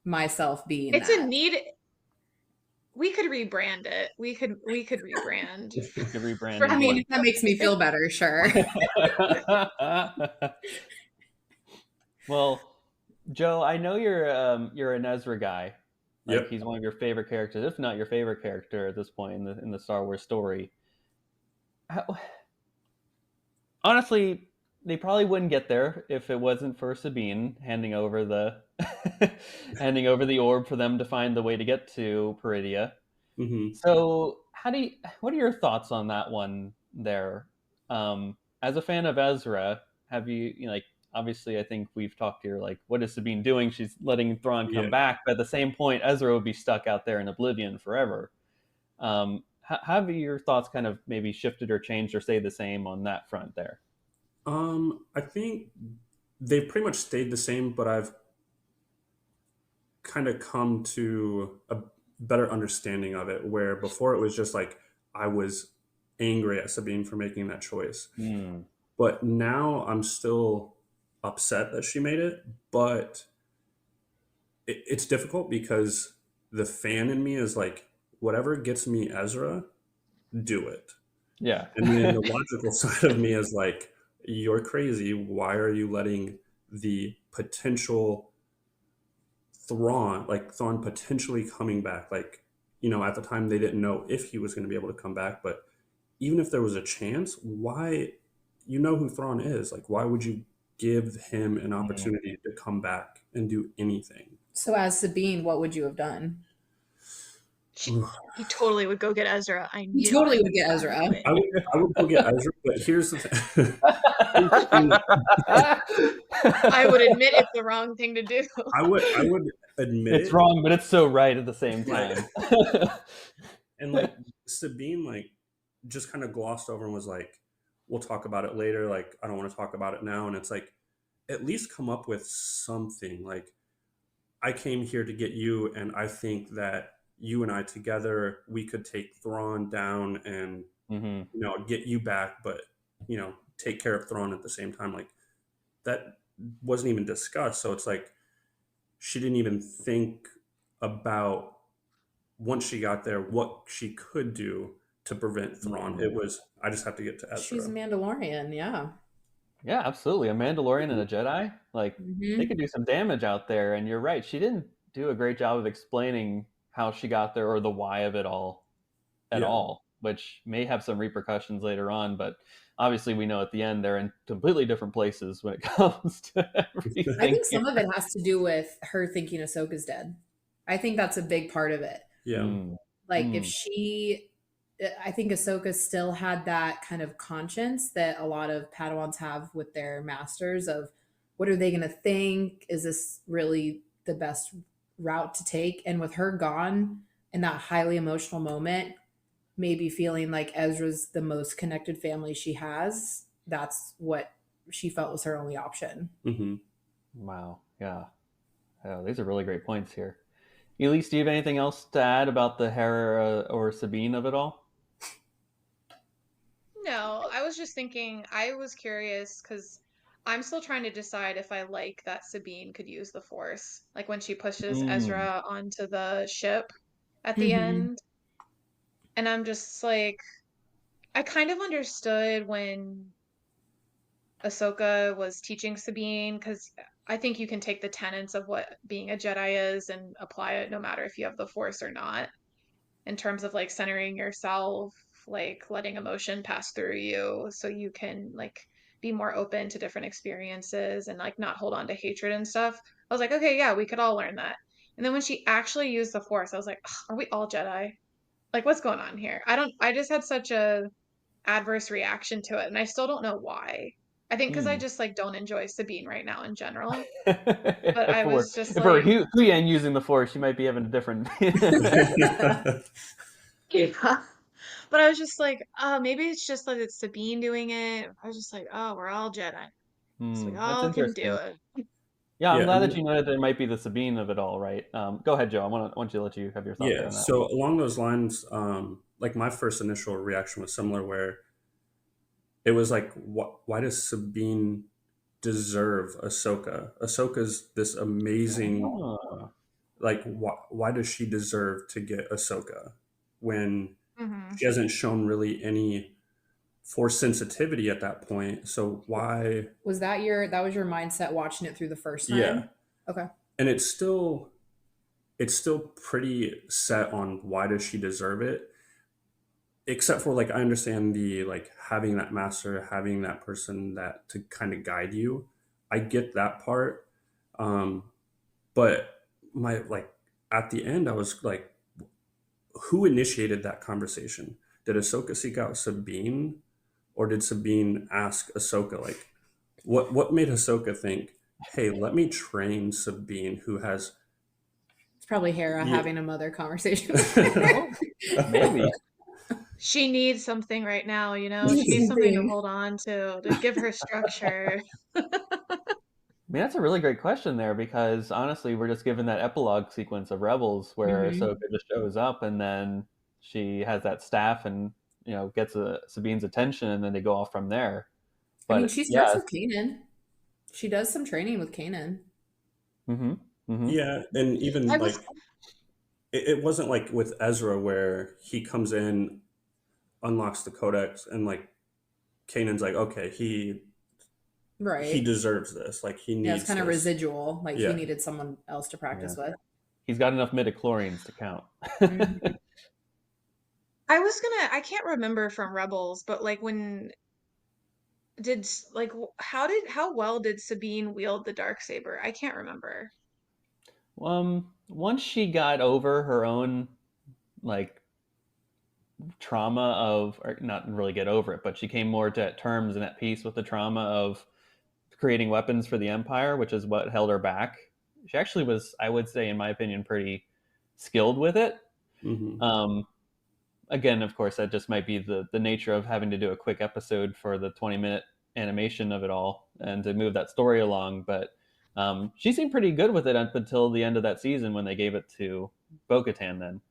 myself being it's a that. neat. We could rebrand it. We could rebrand We could rebrand from I into mean, wet if that makes me feel better, sure. blanket. Well, Joe, I know you're an Ezra guy. Like Yep. he's one of your favorite characters, if not your favorite character at this point in the Star Wars story. How, honestly, they probably wouldn't get there if it wasn't for Sabine handing over the handing over the orb for them to find the way to get to Peridia. Hmm. So, what are your thoughts on that one there? As a fan of Ezra, have you know, like obviously I think we've talked here like what is Sabine doing? She's letting Thrawn come Yeah. back, but at the same point Ezra would be stuck out there in oblivion forever. Have your thoughts kind of maybe shifted or changed or stayed the same on that front there? I think they've pretty much stayed the same, but I've kind of come to a better understanding of it. Where before it was just like I was angry at Sabine for making that choice, Hmm. but now I'm still upset that she made it. But it's difficult because the fan in me is like, whatever gets me Ezra, do it. Yeah. And then the logical side of me is like, you're crazy. Why are you letting the potential Thrawn potentially coming back? Like, at the time they didn't know if he was going to be able to come back, but even if there was a chance, why, who Thrawn is. Like, why would you give him an Hmm. opportunity to come back and do anything? So as Sabine, what would you have done? He totally would go get Ezra. I You knew totally it. would get I Ezra. knew it. I would go get Ezra, but here's the thing. Here's the thing. I would admit it's the wrong thing to do. I would admit It's it, wrong, but it's so right at the same right? time. And like Sabine, like just kind of glossed over and was like, "We'll talk about it later." Like, I don't want to talk about it now. And it's like, at least come up with something. Like, I came here to get you, and I think that you and I together, we could take Thrawn down and Hmm. get you back, but take care of Thrawn at the same time. Like that wasn't even discussed. So it's like she didn't even think about once she got there what she could do to prevent Thrawn. It Hmm. was, I just have to get to She's a Ezra. Mandalorian, yeah. Yeah, absolutely. A Mandalorian and Mhm. a Jedi, like they Hmm. could do some damage out there. And you're right, she didn't do a great job of explaining how she got there or the why of it all at Yeah. all, which may have some repercussions later on. But obviously, we know at the end they're in completely different places when it comes to I everything think here. some of it has to do with her thinking Ahsoka's dead. I think that's a big part of it. Yeah. Mm, Like if mm, she I think Ahsoka still had that kind of conscience that a lot of Padawans have with their masters of what are they going to think? Is this really the best route to take? And with her gone in that highly emotional moment, maybe feeling like Ezra's the most connected family she has, that's what she felt was her only option. Hmm. wow. Yeah. Oh, these are really great points here. Elise, do you have anything else to add about the Hera or Sabine of it all? No, I was just thinking, I was curious because I'm still trying to decide if I like that Sabine could use the Force. Like when she pushes Mm, Ezra onto the ship at the Hmm. end. And I'm just like, I kind of understood when Ahsoka was teaching Sabine because I think you can take the tenets of what being a Jedi is and apply it no matter if you have the Force or not, in terms of like centering yourself, like letting emotion pass through you so you can like be more open to different experiences and like not hold on to hatred and stuff. I was like, okay, yeah, we could all learn that. And then when she actually used the Force, I was like, are we all Jedi? Like, what's going on here? I just had such a adverse reaction to it, and I still don't know why. I think because I mm. just like don't enjoy Sabine right now in general. But I if we're was just if we're like, Huyen using the Force, she might be having a different. yeah. But I was just like, oh, maybe it's just that it's Sabine doing it. I was just like, oh, we're all Jedi, so we That's all can do interesting. it. Yeah, I'm Yeah. glad And that you know that there might be the Sabine of it all, right? Go ahead, Joe. I want you to let you have your thought there yeah. on that. So along those lines, like my first initial reaction was similar, where it was like, why does Sabine deserve Ahsoka? Ahsoka's this amazing, Oh. like, why does she deserve to get Ahsoka when Hmm. she hasn't shown really any force sensitivity at that point. So why? Was that was your mindset watching it through the first Yeah, time? Okay. and it's still pretty set on why does she deserve it, except for like I understand the like having that master, having that person that to kind of guide you. I get that part. um but my like at the end I was like, who initiated that conversation? Did Ahsoka seek out Sabine, or did Sabine ask Ahsoka? Like, what made Ahsoka think, "Hey, let me train Sabine, who has It's probably Hera yeah." having a mother conversation with her. Oh, maybe. She needs something right now, you know? She needs something to Something. hold on to give her structure. I mean, that's a really great question there because honestly, we're just given that epilogue sequence of Rebels where Hmm. Ahsoka just shows up and then she has that staff and gets Sabine's attention and then they go off from there. I mean, But she starts yeah, with Kanan. She does some training with Kanan. mm-hmm, mm-hmm, Yeah, and I even was like it wasn't like with Ezra where he comes in, unlocks the codex, and like Kanan's like, okay, he Right. deserves this. Like he Yeah, it's needs kind of this. residual. Like he Yeah. needed someone else to yeah, practice with. he's got enough midichlorians to count. Mhm. I can't remember from Rebels, but like when how well did Sabine wield the dark saber? I can't remember. Once she got over her own like trauma of, or not really get over it, but she came more to terms and at peace with the trauma of creating weapons for the Empire, which is what held her back. She actually was, I would say, in my opinion, pretty skilled with it. Hmm. Um, Again, of course, that just might be the nature of having to do a quick episode for the 20-minute animation of it all and to move that story along. But she seemed pretty good with it up until the end of that season when they gave it to Bo-Katan then.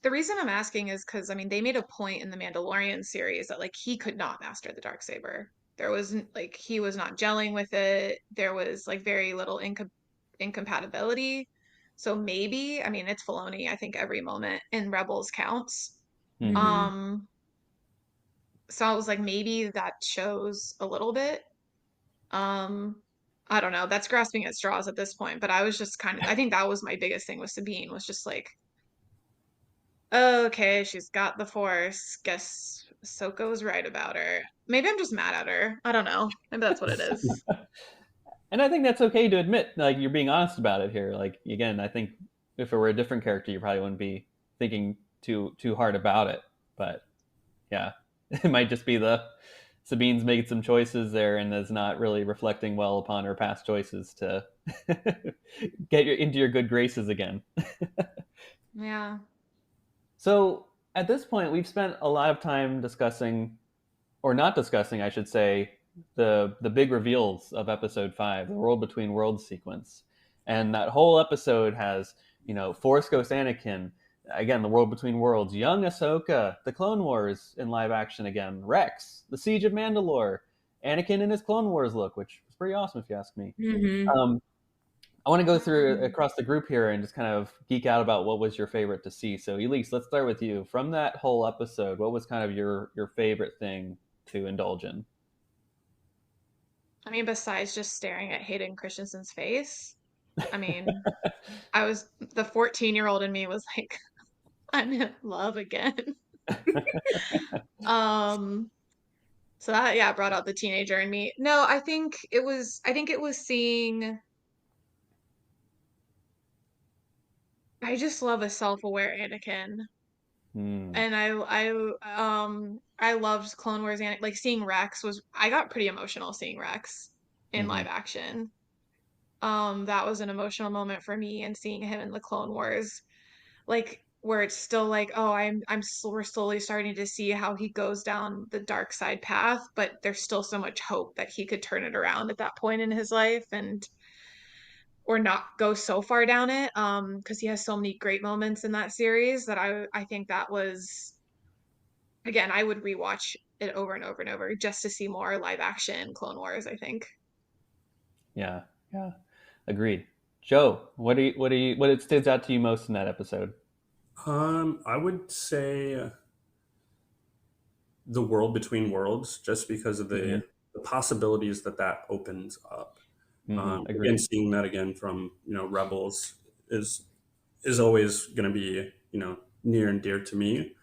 The reason I'm asking is because I mean they made a point in the Mandalorian series that like he could not master the dark saber. There wasn't like he was not gelling with it. There was like very little incompatibility. So maybe, I mean, it's Filoni. I think every moment in Rebels counts. Mm-hmm. Hmm. Um, so I was like, maybe that shows a little bit. Um, I don't know. That's grasping at straws at this point, but I was just kind of, I think that was my biggest thing with Sabine was just like, okay, she's got the Force. Guess Ahsoka was right about her. Maybe I'm just mad at her. I don't know. Maybe that's what it is. And I think that's okay to admit, like you're being honest about it here. Like again, I think if it were a different character, you probably wouldn't be thinking too hard about it. But yeah, it might just be the Sabine's made some choices there and is not really reflecting well upon her past choices to get you into your good graces again. Yeah. So at this point, we've spent a lot of time discussing, or not discussing, I should say, the big reveals of Episode 5, the World Between Worlds sequence, and that whole episode has Force Ghost Anakin, again the World Between Worlds, young Ahsoka, the Clone Wars in live action again, Rex, the Siege of Mandalore, Anakin in his Clone Wars look, which was pretty awesome if you ask me. Hmm. Um, I want to go through Mhm. across the group here and just kind of geek out about what was your favorite to see. So, Elise, let's start with you. From that whole episode, what was kind of your favorite thing to indulge in? I mean, besides just staring at Hayden Christensen's face, I mean, I was the 14-year-old in me was like, I'm in love again. Um, so that yeah, brought out the teenager in me. No, I think it was seeing I just love a self-aware Anakin. Hmm. And I loved Clone Wars and like seeing Rex was I got pretty emotional seeing Rex in Mm-hmm. live action. That was an emotional moment for me and seeing him in the Clone Wars like where it's still like oh we're slowly starting to see how he goes down the dark side path, but there's still so much hope that he could turn it around at that point in his life and or not go so far down it because he has so many great moments in that series that I think that was again I would rewatch it over and over and over just to see more live action Clone Wars, I think. Yeah, yeah, agreed. Joe, what it stands out to you most in that episode? I would say the world between worlds, just because of Mm-hmm. the possibilities that that opens up. Mm-hmm. Again, Agreed. seeing that again from Rebels is is always going to be near and dear to me.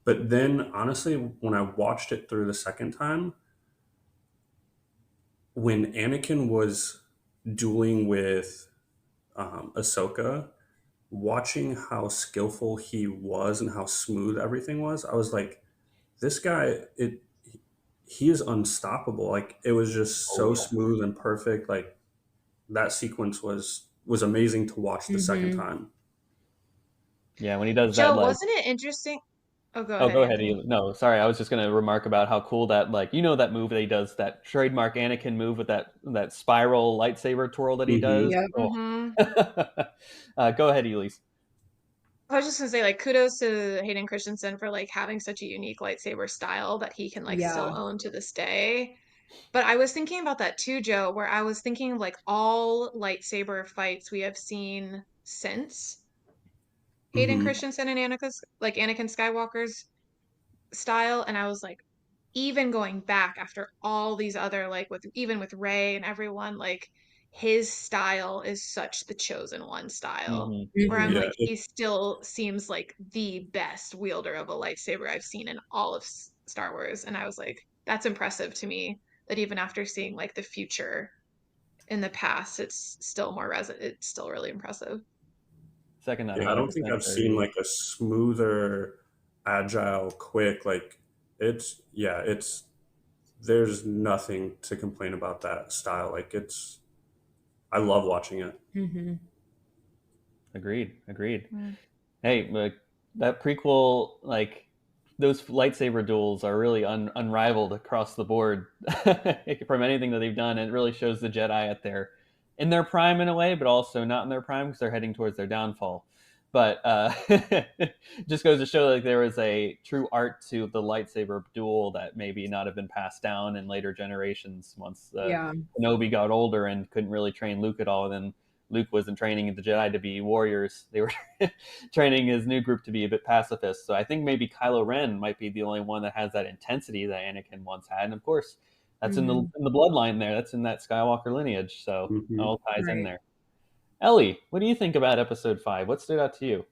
But then honestly, when I watched it through the second time, when Anakin was dueling with Ahsoka, watching how skillful he was and how smooth everything was, I was like, this guy, he is unstoppable. Like it was just Oh so yeah. smooth and perfect. Like that sequence was amazing to watch the second Mm-hmm. time. Yeah, when he does that, Joe, like, wasn't it interesting? Oh, go oh, ahead, go ahead. Anthony. No, sorry, I was just gonna remark about how cool that, like, that move that he does, that trademark Anakin move with that spiral lightsaber twirl that he Hmm. does. Yep. Oh, Mm-hmm. go ahead, Elise. I was just gonna say, like, kudos to Hayden Christensen for like having such a unique lightsaber style that he can like still Yeah. own to this day. But I was thinking about that too, Joe, where I was thinking of like all lightsaber fights we have seen since Hayden Hmm. Christensen and Anakin Skywalker's style, and I was like, even going back after all these other like with even with Rey and everyone, like his style is such the chosen one style. Hmm. Where I'm Mm-hmm. Yeah, like, he still seems like the best wielder of a lightsaber I've seen in all of Star Wars, and I was like, that's impressive to me. That even after seeing like the future in the past, it's still more resonant. It's still really impressive. Second that yeah. I 100% don't think I've there, seen Elise. like a smoother, agile, quick. Like it's there's nothing to complain about that style. Like I love watching it. Mm-hmm. Agreed. Mm. Hey, like that prequel, like those lightsaber duels are really unrivaled across the board from anything that they've done. It really shows the Jedi at their in their prime in a way, but also not in their prime because they're heading towards their downfall. But just goes to show like there was a true art to the lightsaber duel that maybe not have been passed down in later generations once Yeah. Kenobi got older and couldn't really train Luke at all. And then Luke wasn't training the Jedi to be warriors; they were training his new group to be a bit pacifist. So I think maybe Kylo Ren might be the only one that has that intensity that Anakin once had. And of course, that's in the Mm-hmm. bloodline there. That's in that Skywalker lineage. So it Hmm. all ties in Right. there. Ellie, what do you think about Episode 5? What stood out to you?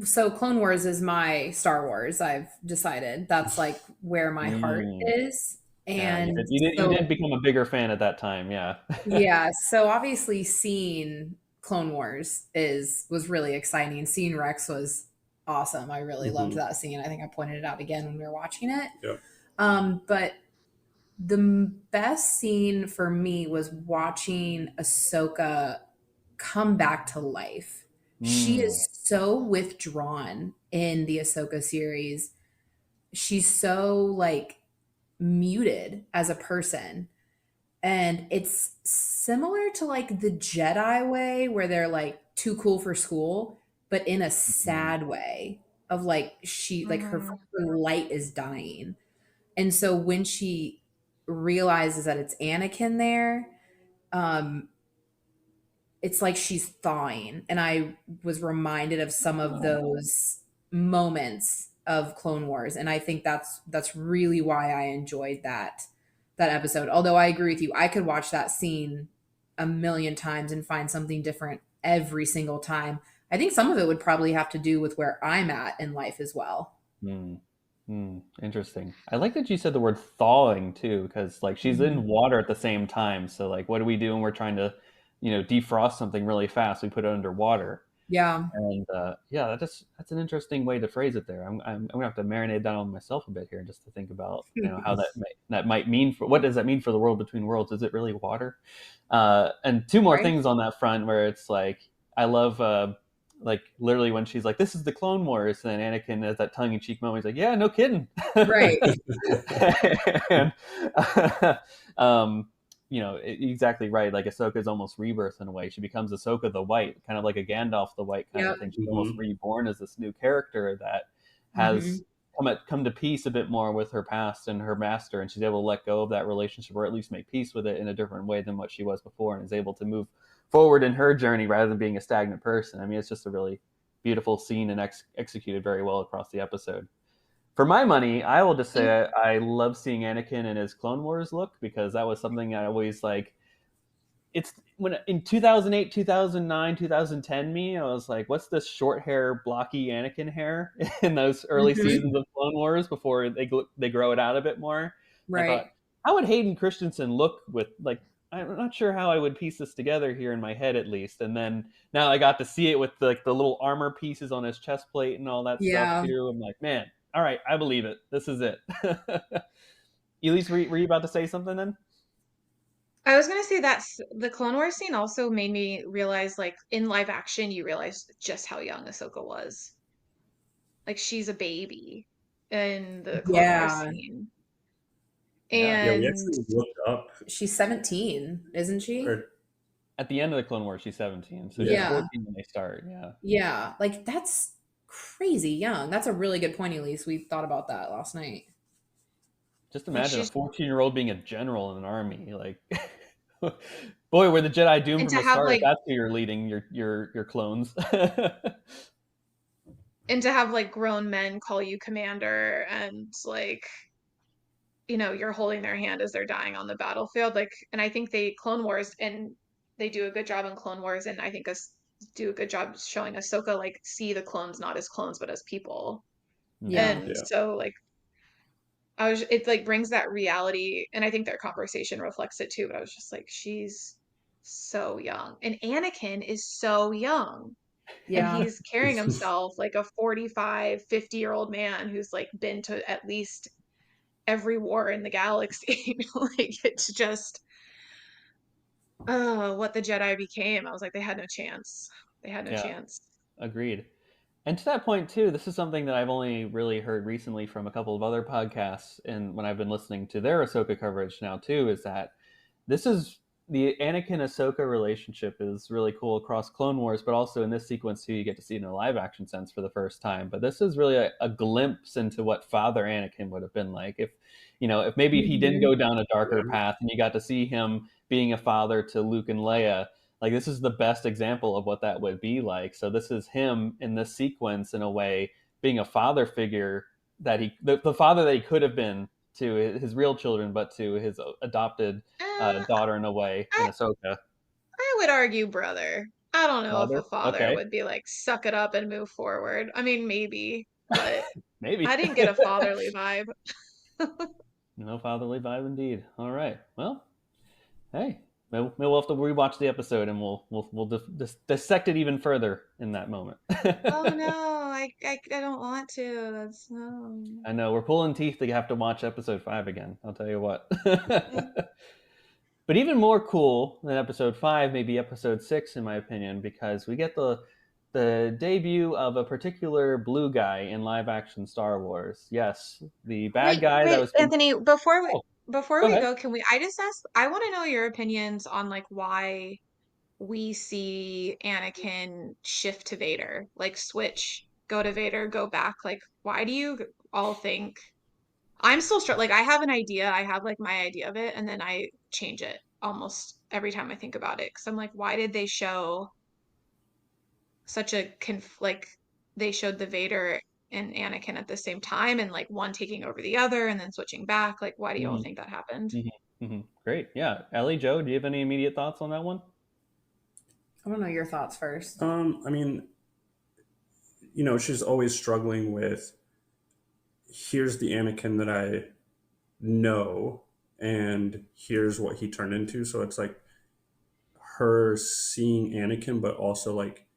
So Clone Wars is my Star Wars. I've decided that's like where my heart Mm, is. yeah, you And did. You did so, become a bigger fan at that time. Yeah. yeah, so obviously seeing Clone Wars was really exciting. Seeing Rex was awesome. I really loved Hmm. that scene. I think I pointed it out again when we were watching it. Yep. But the best scene for me was watching Ahsoka come back to life. She Mm, is so withdrawn in the Ahsoka series. She's so like muted as a person. And it's similar to like the Jedi way where they're like too cool for school, but in a mm, sad way of like she like Mm-hmm. her light is dying. And so when she realizes that it's Anakin there, um, it's like she's thawing. And I was reminded of some of those moments of Clone Wars. And I think that's really why I enjoyed that episode. Although I agree with you, I could watch that scene a million times and find something different every single time. I think some of it would probably have to do with where I'm at in life as well. mm, interesting. I like that you said the word thawing too, because like she's Mhm. in water at the same time. So like, what do we do when we're trying to, defrost something really fast? We put it underwater. Yeah. And yeah, that's an interesting way to phrase it there. I'm gonna have to marinate that on myself a bit here, just to think about how that might mean for what does that mean for the world between worlds? Is it really water? And two more Right. things on that front where it's like I love like literally when she's like, "This is the Clone Wars," and then Anakin has that tongue in cheek moment. He's like, "Yeah, no kidding." Right. and, um, exactly right. Like Ahsoka's almost rebirth in a way. She becomes Ahsoka the White, kind of like a Gandalf the White kind Yep. of thing. She's almost Hmm. reborn as this new character that Hmm. has come to peace a bit more with her past and her master, and she's able to let go of that relationship, or at least make peace with it in a different way than what she was before, and is able to move forward in her journey rather than being a stagnant person. I mean, it's just a really beautiful scene and executed very well across the episode. For my money, I will just Mm. say I love seeing Anakin in his Clone Wars look, because that was something I always like. It's when in 2008, 2009, 2010 me, I was like, what's this short hair, blocky Anakin hair in those early Mhm. seasons of Clone Wars before they grow it out a bit more. And I thought, Right. how would Hayden Christensen look with, like, I'm not sure how I would piece this together here in my head at least. And then now I got to see it with like the little armor pieces on his chest plate and all that stuff Yeah. too. I'm like, man, all right, I believe it. This is it. Elise, were you about to say something then? I was gonna say that's the Clone Wars scene also made me realize, like, in live action, you realize just how young Ahsoka was. Like, she's a baby in the Clone Wars Yeah. scene. Yeah. Yeah, we And actually looked up, She's 17, isn't she? or At the end of the Clone Wars, she's 17, so she's yeah, Yeah. 14 when they start. Yeah, Yeah. Like that's crazy young. That's a really good point, Elise. We thought about that last night. just and imagine a she's 14-year-old being a general in an army. Like, boy, we're the Jedi doomed and from to the have start if like that's who you're leading your clones. and to have like grown men call you commander, and like, you're holding their hand as they're dying on the battlefield. Like, and I think Clone Wars, and they do a good job in Clone Wars, and I think us do a good job showing Ahsoka like see the clones not as clones but as people. Mhm. Yeah. And yeah, so like it like brings that reality, and I think their conversation reflects it too, but I was just like, she's so young. And Anakin is so young. And Yeah. he's carrying himself like a 45, 50-year-old man who's like been to at least every war in the galaxy. Like, it's just what the Jedi became. I was like, they had no chance. They had no Yeah, chance. agreed. And to that point too, this is something that I've only really heard recently from a couple of other podcasts, and when I've been listening to their Ahsoka coverage now too, is that this is the Anakin Ahsoka relationship is really cool across Clone Wars, but also in this sequence too, you get to see it in a live action sense for the first time. But this is really a glimpse into what Father Anakin would have been like if, if maybe he didn't Mhm. go down a darker yeah, path, and you got to see him being a father to Luke and Leia. Like, this is the best example of what that would be like. So this is him in this sequence in a way being a father figure, that the father that he could have been to his real children, but to his adopted Uh, daughter in a way in I Ahsoka. I would argue brother. I don't know if a Father, father okay, would be like, suck it up and move forward. I mean, maybe, but I maybe. didn't get a fatherly vibe. No fatherly vibe indeed. All right. Well, hey, maybe we'll have to rewatch the episode, and we'll dissect it even further in that moment. Oh no, I don't want to. That's no. I know we're pulling teeth to have to watch episode 5 again. I'll tell you what. But even more cool than episode 5, maybe episode 6, in my opinion, because we get the debut of a particular blue guy in live action Star Wars. Yes, the bad Wait, guy that wait, was being. Anthony, Oh, before go we ahead. go, can we I just ask I want to know your opinions on like why we see Anakin shift to Vader, like switch, go to Vader, go back. Like, why do you all think I'm still like, I have an idea, I have like my idea of it, and then I change it almost every time I think about it. Because I'm like, why did they show such a like they showed the Vader and Anakin at the same time, and like one taking over the other and then switching back? Like, why do you all Hmm. think that happened? Hmm. Great. Yeah. Ellie, Joe, do you have any immediate thoughts on that one? I want to know your thoughts first. I mean, she's always struggling with, here's the Anakin that I know, and here's what he turned into. So it's like her seeing Anakin, but also like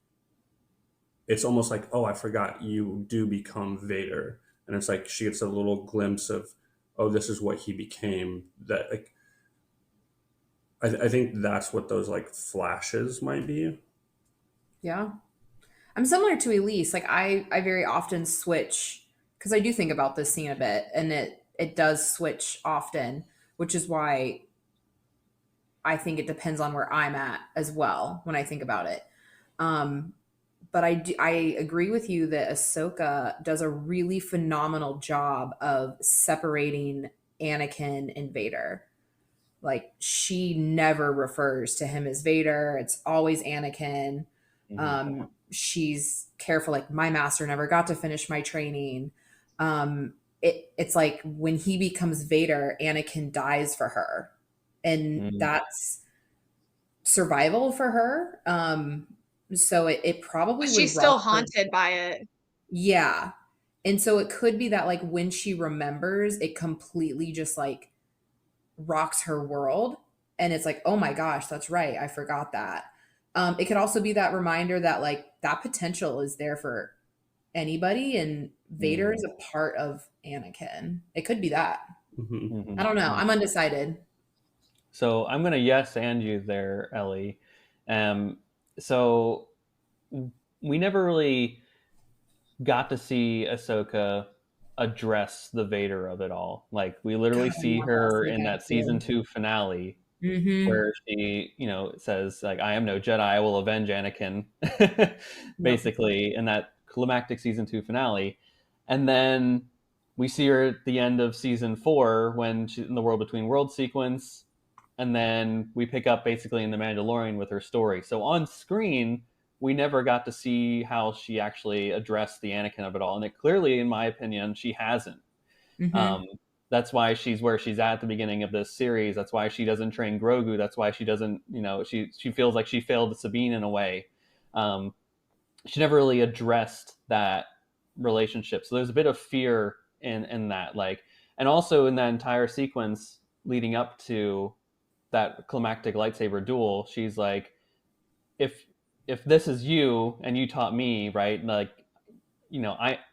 it's almost like, oh, I forgot you do become Vader, and it's like she gets a little glimpse of, oh, this is what he became. That like I think that's what those like flashes might be. Yeah. I'm similar to Elise. Like I very often switch because I do think about this scene a bit, and it does switch often, which is why I think it depends on where I'm at as well when I think about it. Um, but I agree with you that Ahsoka does a really phenomenal job of separating Anakin and Vader. Like she never refers to him as Vader. It's always Anakin. Hmm. She's careful. Like my master never got to finish my training. it's like when he becomes Vader, Anakin dies for her, and Mm. that's survival for her. So it But probably would she's rock still her. haunted by it. Yeah. And so it could be that like when she remembers, it completely just like rocks her world. And it's like, oh my gosh, that's right. I forgot that. It could also be that reminder that like that potential is there for anybody, and Vader Mm. is a part of Anakin. It could be that. Hmm. I Mhm. don't know. Mhm. I'm undecided. So I'm gonna yes and you there, Ellie. Um, so we never really got to see Ahsoka address the Vader of it all. Like we God, literally I see want that her so in bad that season too. 2 finale Mm-hmm. where she, says like, "I am no Jedi. I will avenge Anakin," Yep. basically in that climactic season 2 finale, and then we see her at the end of season 4 when she's in the World Between Worlds sequence, and then we pick up basically in the Mandalorian with her story. So on screen, we never got to see how she actually addressed the Anakin of it all, and it clearly, in my opinion, she hasn't. Mm-hmm. Um, that's why she's where she's at the beginning of this series. That's why she doesn't train Grogu. That's why she doesn't, she feels like she failed Sabine in a way. Um, she never really addressed that relationship. So there's a bit of fear in that, like, and also in that entire sequence leading up to that climactic lightsaber duel, she's like, if if this is you and you taught me, right, like,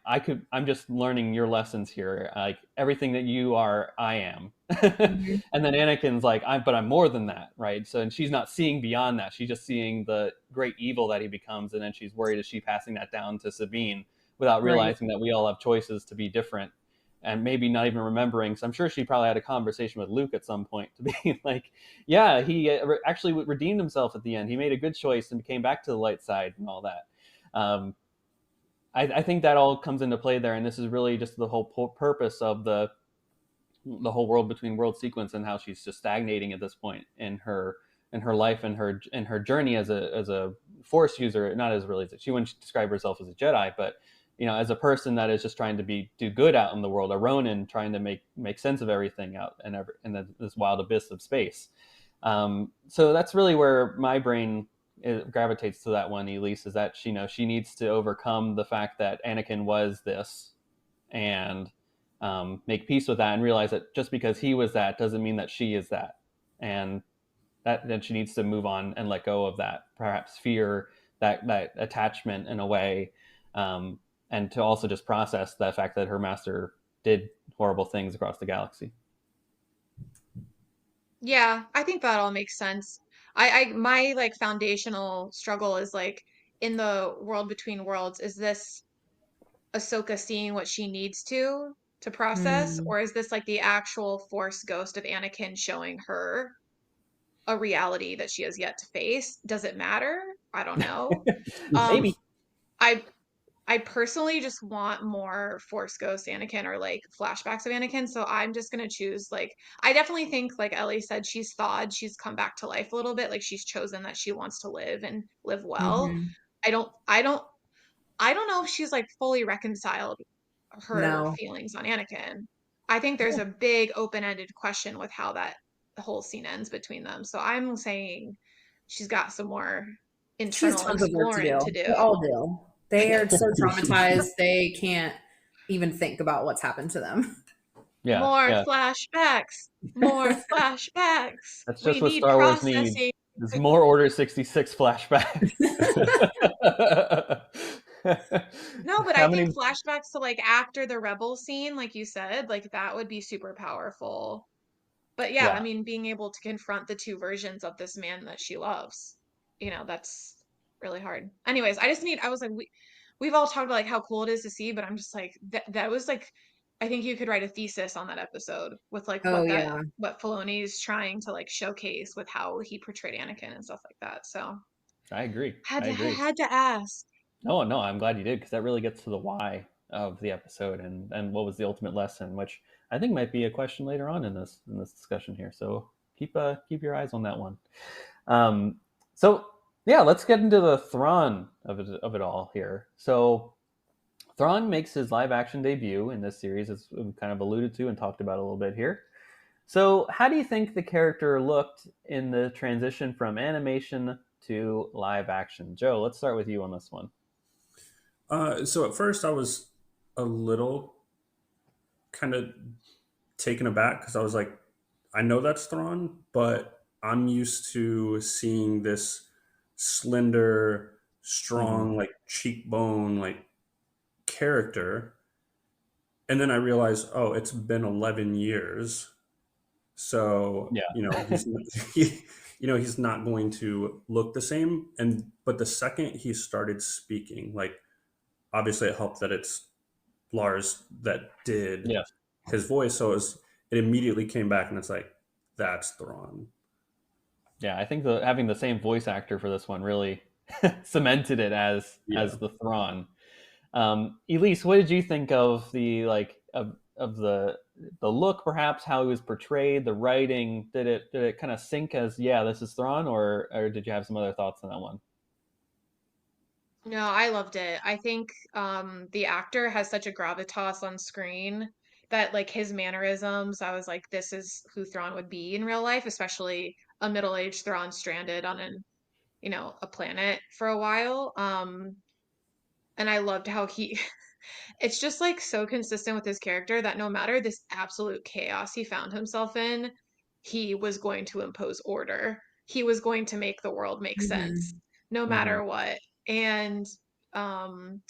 I'm just learning your lessons here. Like everything that you are, I am. Mm-hmm. And then Anakin's like, but I'm more than that, right? So, and she's not seeing beyond that. She's just seeing the great evil that he becomes, and then she's worried, is she passing that down to Sabine without Right. realizing that we all have choices to be different, and maybe not even remembering. So I'm sure she probably had a conversation with Luke at some point to be like, yeah, he actually redeemed himself at the end. He made a good choice and came back to the light side and all that. I think that all comes into play there, and this is really just the whole purpose of the whole World Between Worlds sequence, and how she's just stagnating at this point in her life and her journey as a Force user. Not as really, she wouldn't describe herself as a Jedi, but as a person that is just trying to do good out in the world, a Ronin trying to make sense of everything out in this wild abyss of space. So that's really where my brain gravitates to that one, Elise, is that she needs to overcome the fact that Anakin was this, and make peace with that, and realize that just because he was that doesn't mean that she is that, and that then she needs to move on and let go of that perhaps fear, that attachment in a way, and to also just process the fact that her master did horrible things across the galaxy. Yeah, I think that all makes sense. My like foundational struggle is like in the world between worlds, is this Ahsoka seeing what she needs to process, Mm. or is this like the actual Force ghost of Anakin showing her a reality that she has yet to face? Does it matter? I don't know. Um, Maybe. I I personally just want more Force Ghost Anakin, or like flashbacks of Anakin. So I'm just gonna choose like, I definitely think like Ellie said, she's thawed, she's come back to life a little bit, like she's chosen that she wants to live and live well. Mm-hmm. I don't I don't I don't know if she's like fully reconciled her No. feelings on Anakin. I think there's a big open-ended question with how that whole scene ends between them. So I'm saying she's got some more She has internal tons of work to exploring do. to They do. all do. They are so traumatized they can't even think about what's happened to them. Yeah, More yeah. flashbacks. More flashbacks. That's We just what need Star Wars needs. processing. Is more Order 66 flashbacks. No, but I How think many? flashbacks to like after the rebel scene, like you said, like that would be super powerful. But yeah, I Yeah, mean, being able to confront the two versions of this man that she loves, that's really hard. Anyways, I was like, we've all talked about like how cool it is to see, but I'm just like, that was like, I think you could write a thesis on that episode with like Oh yeah. what Filoni's trying to like showcase with how he portrayed Anakin and stuff like that. So I agree. had I to, agree. had to ask. No, no, I'm glad you did, because that really gets to the why of the episode, and what was the ultimate lesson, which I think might be a question later on in this discussion here. So keep your eyes on that one. Um, so yeah, let's get into the Thrawn of it all here. So Thrawn makes his live action debut in this series, as we kind of alluded to and talked about a little bit here. So, how do you think the character looked in the transition from animation to live action? Joe, let's start with you on this one. So at first I was a little kind of taken aback because I was like, I know that's Thrawn, but I'm used to seeing this slender, Mm-hmm. strong, like cheekbone, like character. And then I realized, oh, it's been 11 years. So, Yeah. he's not going to look the same. But the second he started speaking, like, obviously it helped that it's Lars that did Yes. his voice. So it immediately came back and it's like, that's Thrawn. Yeah, I think having the same voice actor for this one really cemented it as Yeah. the Thrawn. Elise, what did you think of of the look, perhaps how he was portrayed, the writing? Did it kind of sink as, yeah, this is Thrawn, or did you have some other thoughts on that one? No, I loved it. I think the actor has such a gravitas on screen that like his mannerisms, I was like, this is who Thrawn would be in real life, especially a middle-aged Thrawn stranded on a planet for a while. And I loved how he it's just like so consistent with his character that no matter this absolute chaos he found himself in, he was going to impose order. He was going to make the world make sense Mhm. no Mm-hmm. matter what. And um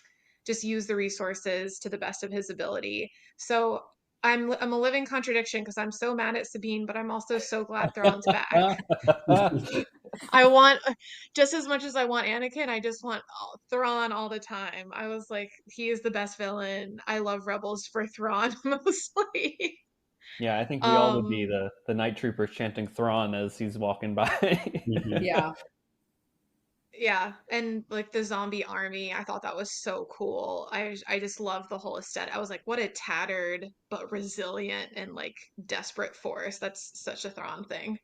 just use the resources to the best of his ability. So I'm a living contradiction because I'm so mad at Sabine, but I'm also so glad Thrawn's back. I want just as much as I want Anakin, I just want Thrawn all the time. I was like, he is the best villain. I love Rebels for Thrawn mostly. Yeah, I think we all would be Um, the night troopers chanting Thrawn as he's walking by. Mhm. Yeah. yeah, and like the zombie army, I thought that was so cool. I just love the whole aesthetic. I was like, what a tattered but resilient and like desperate force. That's such a Thrawn thing.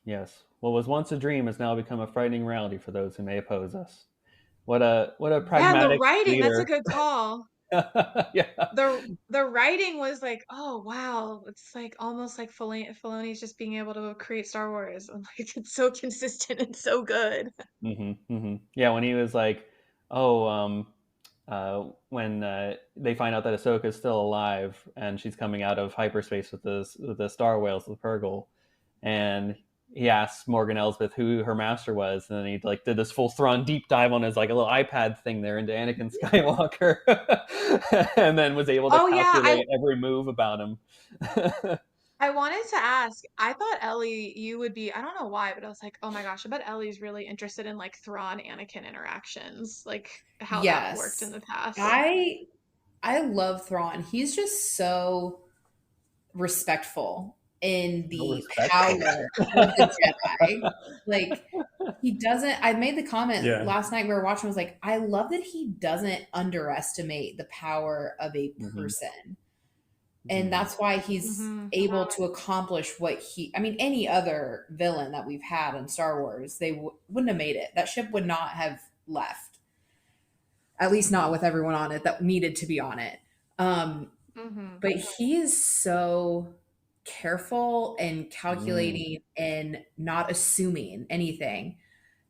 Yes, what was once a dream has now become a frightening reality for those who may oppose us. What a Yeah, and the pragmatic writing, that's a leader. good call. Yeah. The writing was like, oh wow, it's like almost like Filoni's just being able to create Star Wars. I'm like, it's so consistent and so good. Yeah, when he was like, oh, when they find out that Ahsoka is still alive and she's coming out of hyperspace with the Star Whales, the Purgle, and he asks Morgan Elsbeth who her master was, and then he like did this full Thrawn deep dive on his like a little iPad thing there into Anakin Skywalker, and then was able to Oh yeah, calculate every move about him. I wanted to ask. I thought Ellie, you would be. I don't know why, but I was like, oh my gosh, I bet Ellie's really interested in like Thrawn Anakin interactions, like how that worked in Yes. the past. I I love Thrawn. He's just so respectful in So the respectful. power of the Jedi. Like he doesn't I made the comment Yeah. last night we were watching, I was like, I love that he doesn't underestimate the power of a Hmm. person. And that's why he's Hmm. able to accomplish what I mean, any other villain that we've had in Star Wars, they wouldn't have made it. That ship would not have left, at least not with everyone on it that needed to be on it. Um, Hmm. but he is so careful and Mm. calculating and not assuming anything.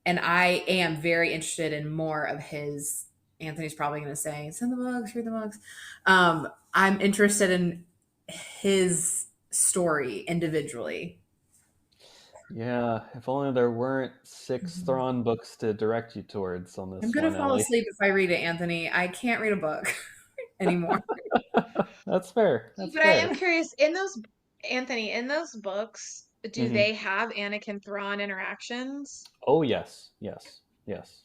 And I am very interested in more of his. Anthony's probably going to say, send the books, read the books. I'm interested in his story individually. Yeah, if only there weren't six Mhm. Thrawn books to direct you towards on I'm this going one, to fall Ellie. asleep if I read it, Anthony. I can't read a book anymore. That's fair. That's But I fair. am curious, Anthony, in those books, do Hmm. they have Anakin Thrawn interactions? Oh yes, yes, yes.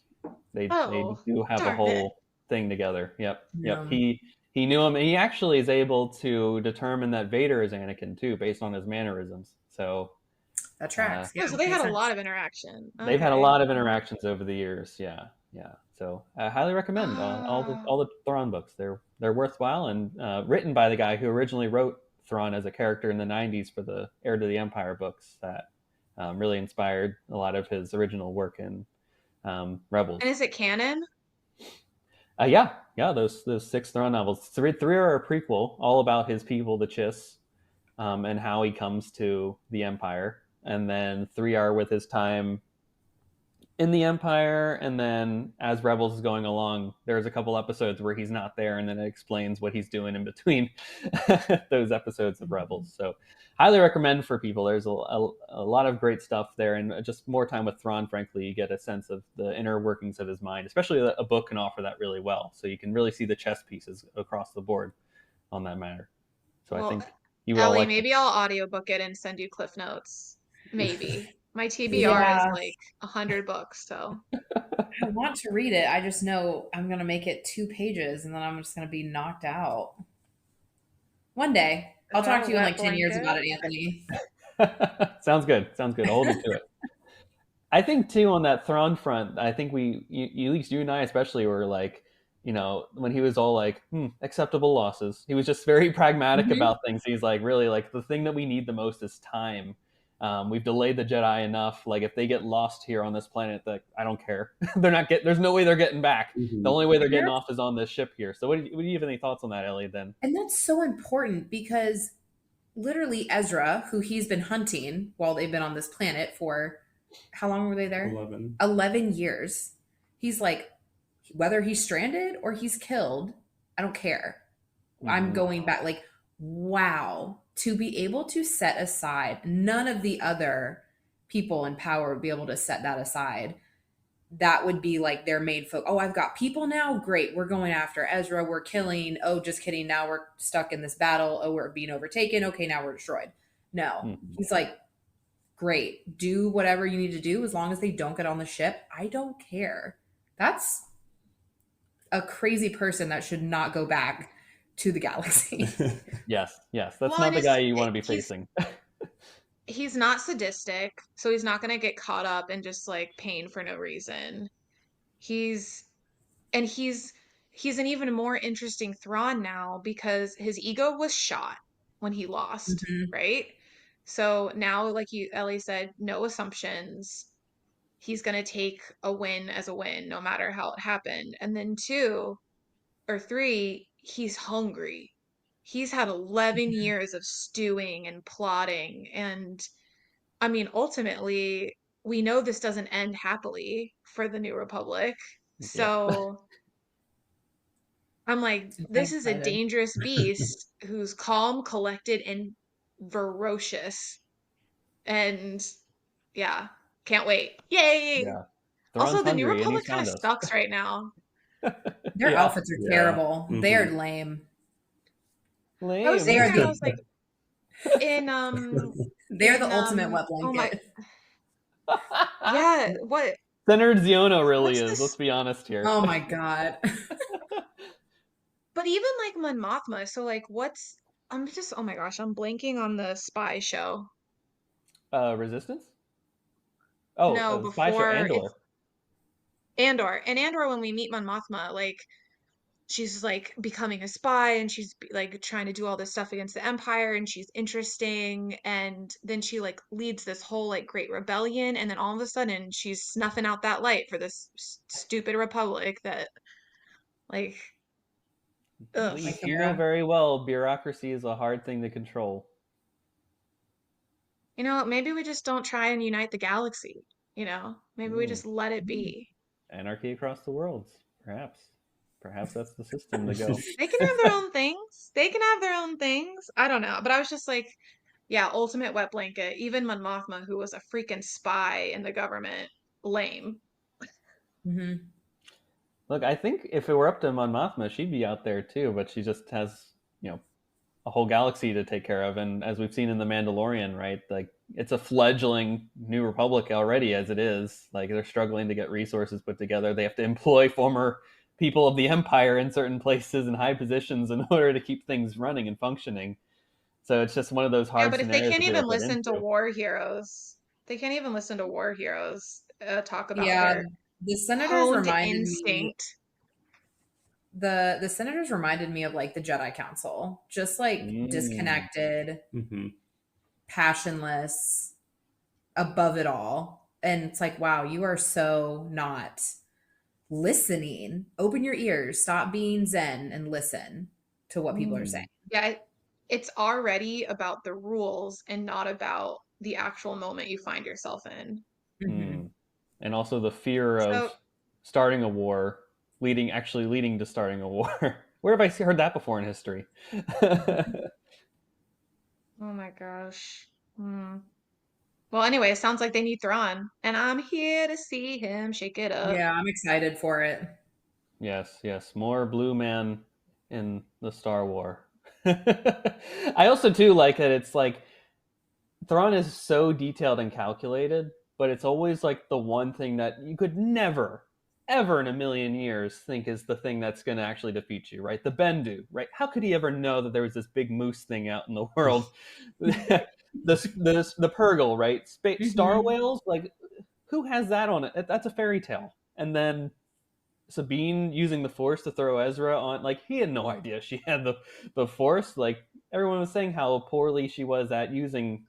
They Oh, do have a darn it. whole thing together. Yep, yep. Yeah, He knew him. He actually is able to determine that Vader is Anakin too, based on his mannerisms. So that uh, tracks. Yeah, Oh, so they makes had a lot sense. of interaction. they've had a Okay. lot of interactions over the years. Yeah, yeah. So I highly recommend Ah. all the Thrawn books. They're worthwhile and written by the guy who originally wrote Thrawn as a character in the '90s for the Heir to the Empire books that really inspired a lot of his original work in And Rebels. is it canon? Yeah, those 6 Thrawn novels. Three are a prequel, all about his people, the Chiss, and how he comes to the Empire, and then 3 are with his time in the Empire, and then as Rebels is going along, there's a couple episodes where he's not there, and then it explains what he's doing in between those episodes of Rebels. So, highly recommend for people. There's a lot of great stuff there, and just more time with Thrawn. Frankly, you get a sense of the inner workings of his mind. Especially a book can offer that really well. So you can really see the chess pieces across the board on that matter. So I Well, think you will Ellie, like maybe I'll audiobook it and send you Cliff Notes. Maybe. My TBR is Yeah, like 100 books, so I want to read it. I just know I'm going to make it 2 pages and then I'm just going to be knocked out. One day. is I'll that talk a to you in wet like 10 years blanket? about it, Anthony. it. Sounds good. Sounds good. I'll hold you to it. I think too on that Thrawn front. I think at least you and I especially, were like, when he was all like, acceptable losses. He was just very pragmatic Mhm. about things. He's like, really, like the thing that we need the most is time. We've delayed the Jedi enough. Like if they get lost here on this planet, that I don't care. They're not get. There's no way they're getting back. The Mhm. only way they're And getting that's, off is on this ship here. So what do you have any thoughts on that, Ellie? Then and that's so important because literally Ezra, who he's been hunting while they've been on this planet for how long were they there? 11. 11 years. He's like, whether he's stranded or he's killed, I don't care. I'm Mhm. going back. Like, wow, to be able to set aside, none of the other people in power would be able to set that aside. That would be like their main focus. Oh, I've got people now. Great. We're going after Ezra. We're killing. Oh, just kidding. Now we're stuck in this battle. Oh, we're being overtaken. Okay, now we're destroyed. No. Mhm. He's like, great. Do whatever you need to do as long as they don't get on the ship. I don't care. That's a crazy person that should not go back to the galaxy. Yes, yes, that's Well, not and the it's guy you want to be he's facing. he's not sadistic, so he's not gonna get caught up in just like pain for no reason. He's and he's an even more interesting Thrawn now because his ego was shot when he lost, Mhm. right? So now, like you Ellie said, no assumptions. He's gonna take a win as a win, no matter how it happened. And then 2 or 3, he's hungry. He's had 11 Mhm. years of stewing and plotting. And I mean, ultimately, we know this doesn't end happily for the New Republic. Yep. So I'm like, I'm this is a excited. dangerous beast who's calm, collected, and ferocious. And yeah, can't wait. Yay! Yeah. Also, Thrawn's the New hungry and Republic he's kind of found us. sucks right now. Their Yeah. outfits are Yeah. terrible. They're Hmm. lame. I was Lame. They thinking are that I the was like in they're the ultimate wet oh my blanket. yeah, what Senator Ziono really what's is. Let's this? be honest here. Oh my god. But even like Mon Mothma, so like what's I'm just oh my gosh, I'm blanking on the spy show. Resistance? Oh, No, the spy show before Andor. it's Andor. And Andor, when we meet Mon Mothma, like she's like becoming a spy and she's like trying to do all this stuff against the Empire and she's interesting and then she like leads this whole like great rebellion and then all of a sudden she's snuffing out that light for this stupid republic that like ugh. We Like hear very well bureaucracy is a hard thing to control. You know, maybe we just don't try and unite the galaxy, you know? Maybe we Mm. just let it be. Anarchy across the worlds, perhaps. Perhaps that's the system to go. They can have their own things. They can have their own things. I don't know. But I was just like, yeah, ultimate wet blanket. Even Mon Mothma, who was a freaking spy in the government, lame. hmm Look, I think if it were up to Mon Mothma, she'd be out there too, but she just has, a whole galaxy to take care of. And as we've seen in The Mandalorian, right? Like it's a fledgling New Republic already as it is. Like they're struggling to get resources put together. They have to employ former people of the Empire in certain places and high positions in order to keep things running and functioning. So it's just one of those Yeah, hard but if they scenarios can't that they were even put listen to into. war heroes, they can't even listen to war heroes talk about Yeah, their the senators honed reminded me instinct. the senators reminded me of like the Jedi Council. Just like Mm. disconnected, Hmm. passionless, above it all. And it's like, wow, you are so not listening. Open your ears, stop being zen and listen to what people are saying. Yeah, it's already about the rules and not about the actual moment you find yourself in. Mm-hmm. And also the fear of So, starting a war, actually leading to starting a war. Where have I heard that before in history? oh my gosh. Hmm. Well, anyway, it sounds like they need Thrawn, and I'm here to see him shake it up. Yeah, I'm excited for it. Yes, yes, more blue man in the Star War. I also too like that it's like Thrawn is so detailed and calculated, but it's always like the one thing that you could never, ever in a million years think is the thing that's going to actually defeat you, right? The Bendu, right? How could he ever know that there was this big moose thing out in the world? The Purgle, right? Star Mm-hmm. whales, like who has that on it? That's a fairy tale. And then Sabine using the Force to throw Ezra on, like he had no idea she had the Force. Like everyone was saying how poorly she was at using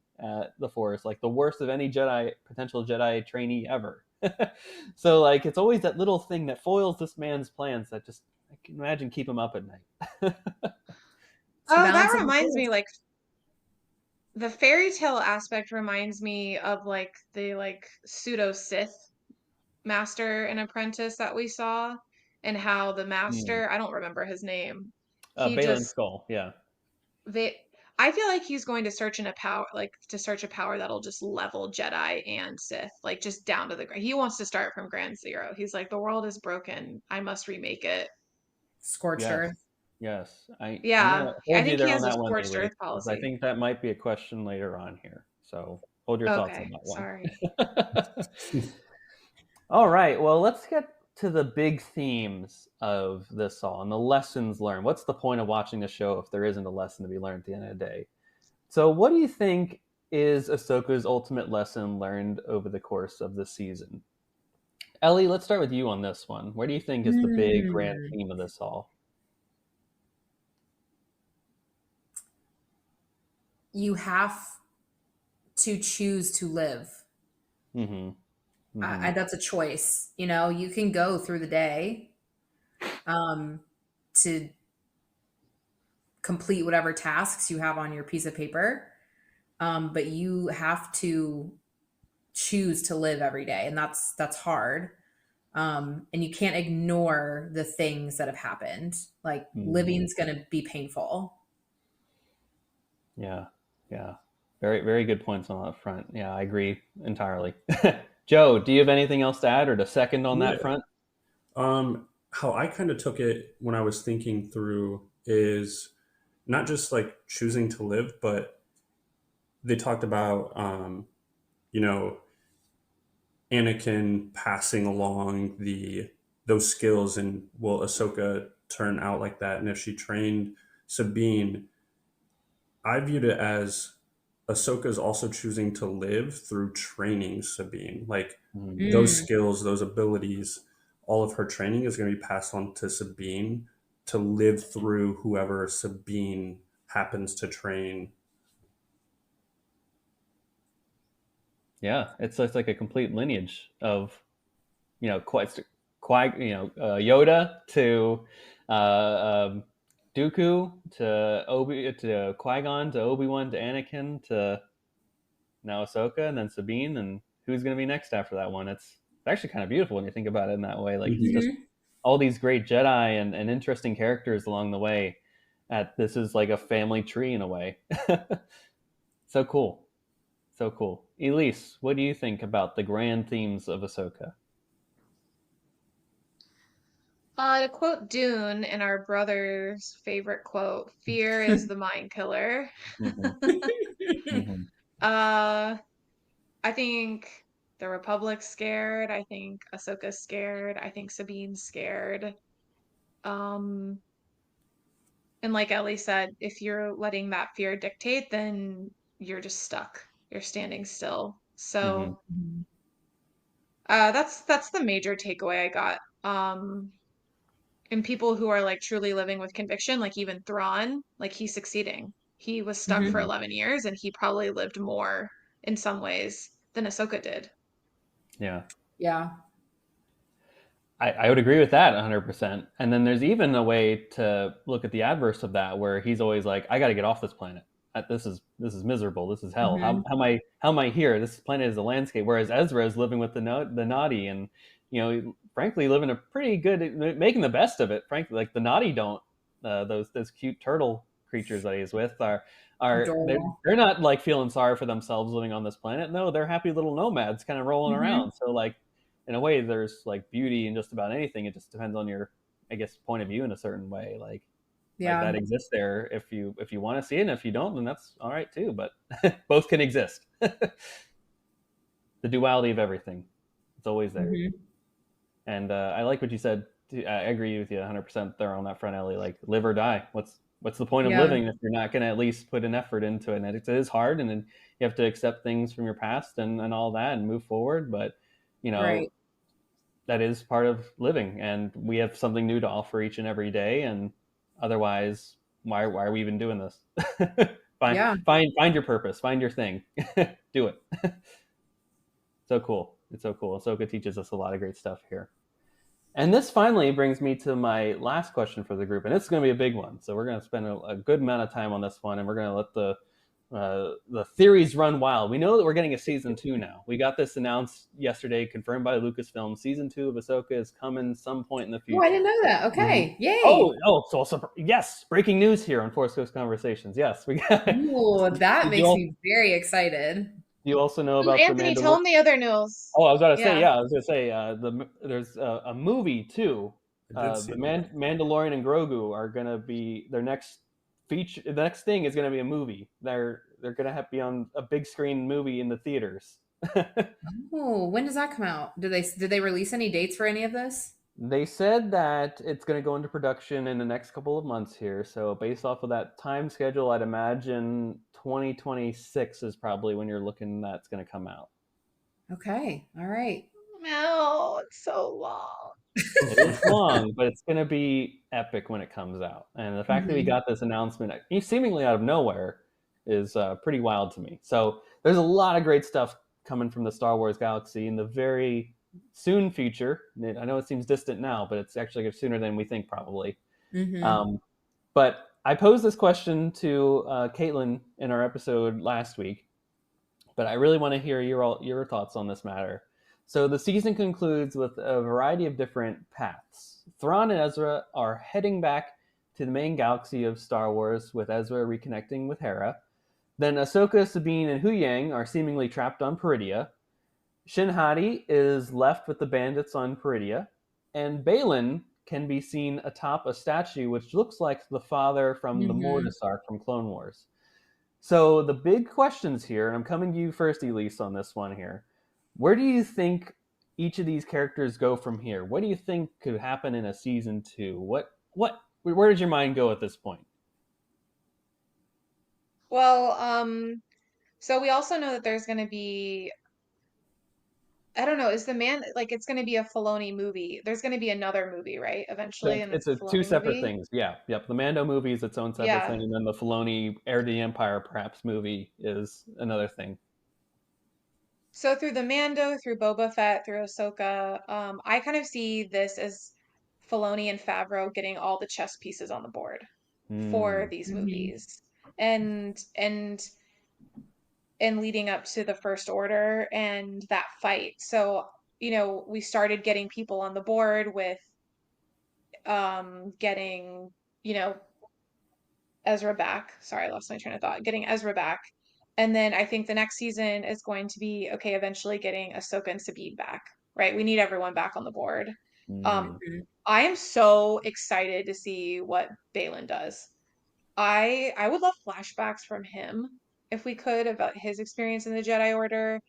the Force, like the worst of any potential Jedi trainee ever. So like it's always that little thing that foils this man's plans that just I can imagine keep him up at night. It's the Oh, that balance of the reminds me, force. like the fairy tale aspect reminds me of like the like pseudo Sith master and apprentice that we saw, and how the Mm. master, I don't remember his name, he Balin just Skull, yeah, they I feel like he's going to search in a power like to search a power that'll just level Jedi and Sith, like just down to the ground. He wants to start from ground zero. He's like, the world is broken. I must remake it. Scorched yes, earth. yes. I'm Yeah, gonna I hold you think he there on has a that one, scorched Elise, earth because I policy. think that might be a question later on here. So hold your thoughts on Okay, that one. sorry. All right. Well, let's get to the big themes of this all and the lessons learned. What's the point of watching the show if there isn't a lesson to be learned at the end of the day? So, what do you think is Ahsoka's ultimate lesson learned over the course of the season? Ellie, let's start with you on this one. Where do you think is the big grand Mm. theme of this all? You have to choose to live. Mm-hmm. Mm-hmm. That's a choice. You know, you can go through the day um, to complete whatever tasks you have on your piece of paper, but you have to choose to live every day, and that's hard. And you can't ignore the things that have happened. Like Mm-hmm. living's going to be painful. Yeah. Yeah. Very, very good points on that front. Yeah, I agree entirely. Joe, do you have anything else to add or to second on Yeah. that front? How I kind of took it when I was thinking through is not just like choosing to live, but they talked about, you know, Anakin passing along those skills, and will Ahsoka turn out like that? And if she trained Sabine, I viewed it as Ahsoka is also choosing to live through training Sabine. Like Mm-hmm. those Mm. skills, those abilities, all of her training is going to be passed on to Sabine to live through whoever Sabine happens to train. Yeah, it's like a complete lineage of quite Yoda to um, Dooku to Qui Gon to Obi Wan to Anakin to now Ahsoka and then Sabine and who's going to be next after that one? It's actually kind of beautiful when you think about it in that way. Like it's just Mhm. Hmm. all these great Jedi and interesting characters along the way. This is like a family tree in a way. So cool. So cool. Elise, what do you think about the grand themes of Ahsoka? To quote Dune in our brother's favorite quote, fear is the mind killer. Mm-hmm. Mm-hmm. Uh, I think the Republic's scared. I think Ahsoka's scared. I think Sabine's scared. Um, and like Ellie said, if you're letting that fear dictate, then you're just stuck. You're standing still. Mm-hmm. So, that's the major takeaway I got. And people who are like truly living with conviction, like even Thrawn, like he's succeeding. He was stuck for Hmm. 11 years and he probably lived more in some ways than Ahsoka did. Yeah. Yeah. I would agree with that 100%. And then there's even a way to look at the adverse of that, where he's always like, "I got to get off this planet. This is miserable. This is hell. Hmm. How am I here? This planet is a landscape." Whereas Ezra is living with the naughty, and frankly, living a pretty good, making the best of it. Frankly, like the naughty don't. Those cute turtle creatures that he's with are Adorable. they're not like feeling sorry for themselves living on this planet. No, they're happy little nomads, kind of rolling Hmm. around. So like in a way, there's like beauty in just about anything. It just depends on your, I guess, point of view in a certain way. Like Yeah. that exists there if you want to see it, and if you don't, then that's all right too. But both can exist. The duality of everything, it's always there. Hmm. And I like what you said. I agree with you 100% there on that front, Ellie. Like live or die. What's the point of Yeah. living if you're not going to at least put an effort into it? And it is hard, and then you have to accept things from your past and all that and move forward. But you know Right. that is part of living, and we have something new to offer each and every day. And otherwise, why are we even doing this? find Yeah. find your purpose, find your thing. Do it. So cool. It's so cool. Ahsoka teaches us a lot of great stuff here. And this finally brings me to my last question for the group, and it's going to be a big one. So we're going to spend a good amount of time on this one, and we're going to let the theories run wild. We know that we're getting a season 2 now. We got this announced yesterday, confirmed by Lucasfilm. Season 2 of Ahsoka is coming some point in the Oh, I didn't future. know that. Mhm. Okay. Yay. So yes, breaking news here on Force Ghost Conversations. Yes, we got. Ooh, that Did you makes all, me very excited. do you also know Ooh, about the Anthony, tell Mandalorian? him the other news. Oh, I was about to say, Yeah. yeah, I was going to say there's a movie too. I did see The that. Mandalorian and Grogu are going to be their next feature. The next thing is going to be a movie. They're going to have to be on a big screen movie in the theaters. Oh, when does that come out? Did they release any dates for any of this? They said that it's going to go into production in the next couple of months here. So based off of that time schedule, I'd imagine 2026 is probably when you're looking that's going to come out. Okay. All right. No, it's so long. It is long, but it's going to be epic when it comes out. And the fact that we Hmm. got this announcement seemingly out of nowhere is pretty wild to me. So there's a lot of great stuff coming from the Star Wars galaxy in the very soon future. I know it seems distant now, but it's actually sooner than we think, probably. Hmm. Um, but I posed this question to Caitlin in our episode last week, but I really want to hear your thoughts on this matter. So the season concludes with a variety of different paths. Thrawn and Ezra are heading back to the main galaxy of Star Wars, with Ezra reconnecting with Hera. Then Ahsoka, Sabine, and Huyang are seemingly trapped on Peridea. Shin Hati is left with the bandits on Peridea, and Balin can be seen atop a statue which looks like the father from the Hmm. Mortis arc from Clone Wars. So the big questions here, and I'm coming to you first, Elise, on this one here. Where do you think each of these characters go from here? What do you think could happen in a season 2? Where does your mind go at this point? Well, so we also know that there's gonna be, I don't know, is the man like it's gonna be a Filoni movie. There's gonna be another movie, right? So Eventually, and it's it's a a two Filoni separate movie. things. Yeah, yep. The Mando movie is its own separate Yeah. thing, and then the Filoni Heir to the Empire perhaps movie is another thing. So through the Mando, through Boba Fett, through Ahsoka, I kind of see this as Filoni and Favreau getting all the chess pieces on the board for Hmm. these Hmm. movies. And leading up to the First Order and that fight. So, we started getting people on the board with getting, you know, Ezra back. Sorry, I lost my train of thought. Getting Ezra back. And then I think the next season is going to be okay, eventually getting Ahsoka and Sabine back, right? We need everyone back on the board. Um, Hmm. I am so excited to see what Balin does. I would love flashbacks from him if we could about his experience in the Jedi Order.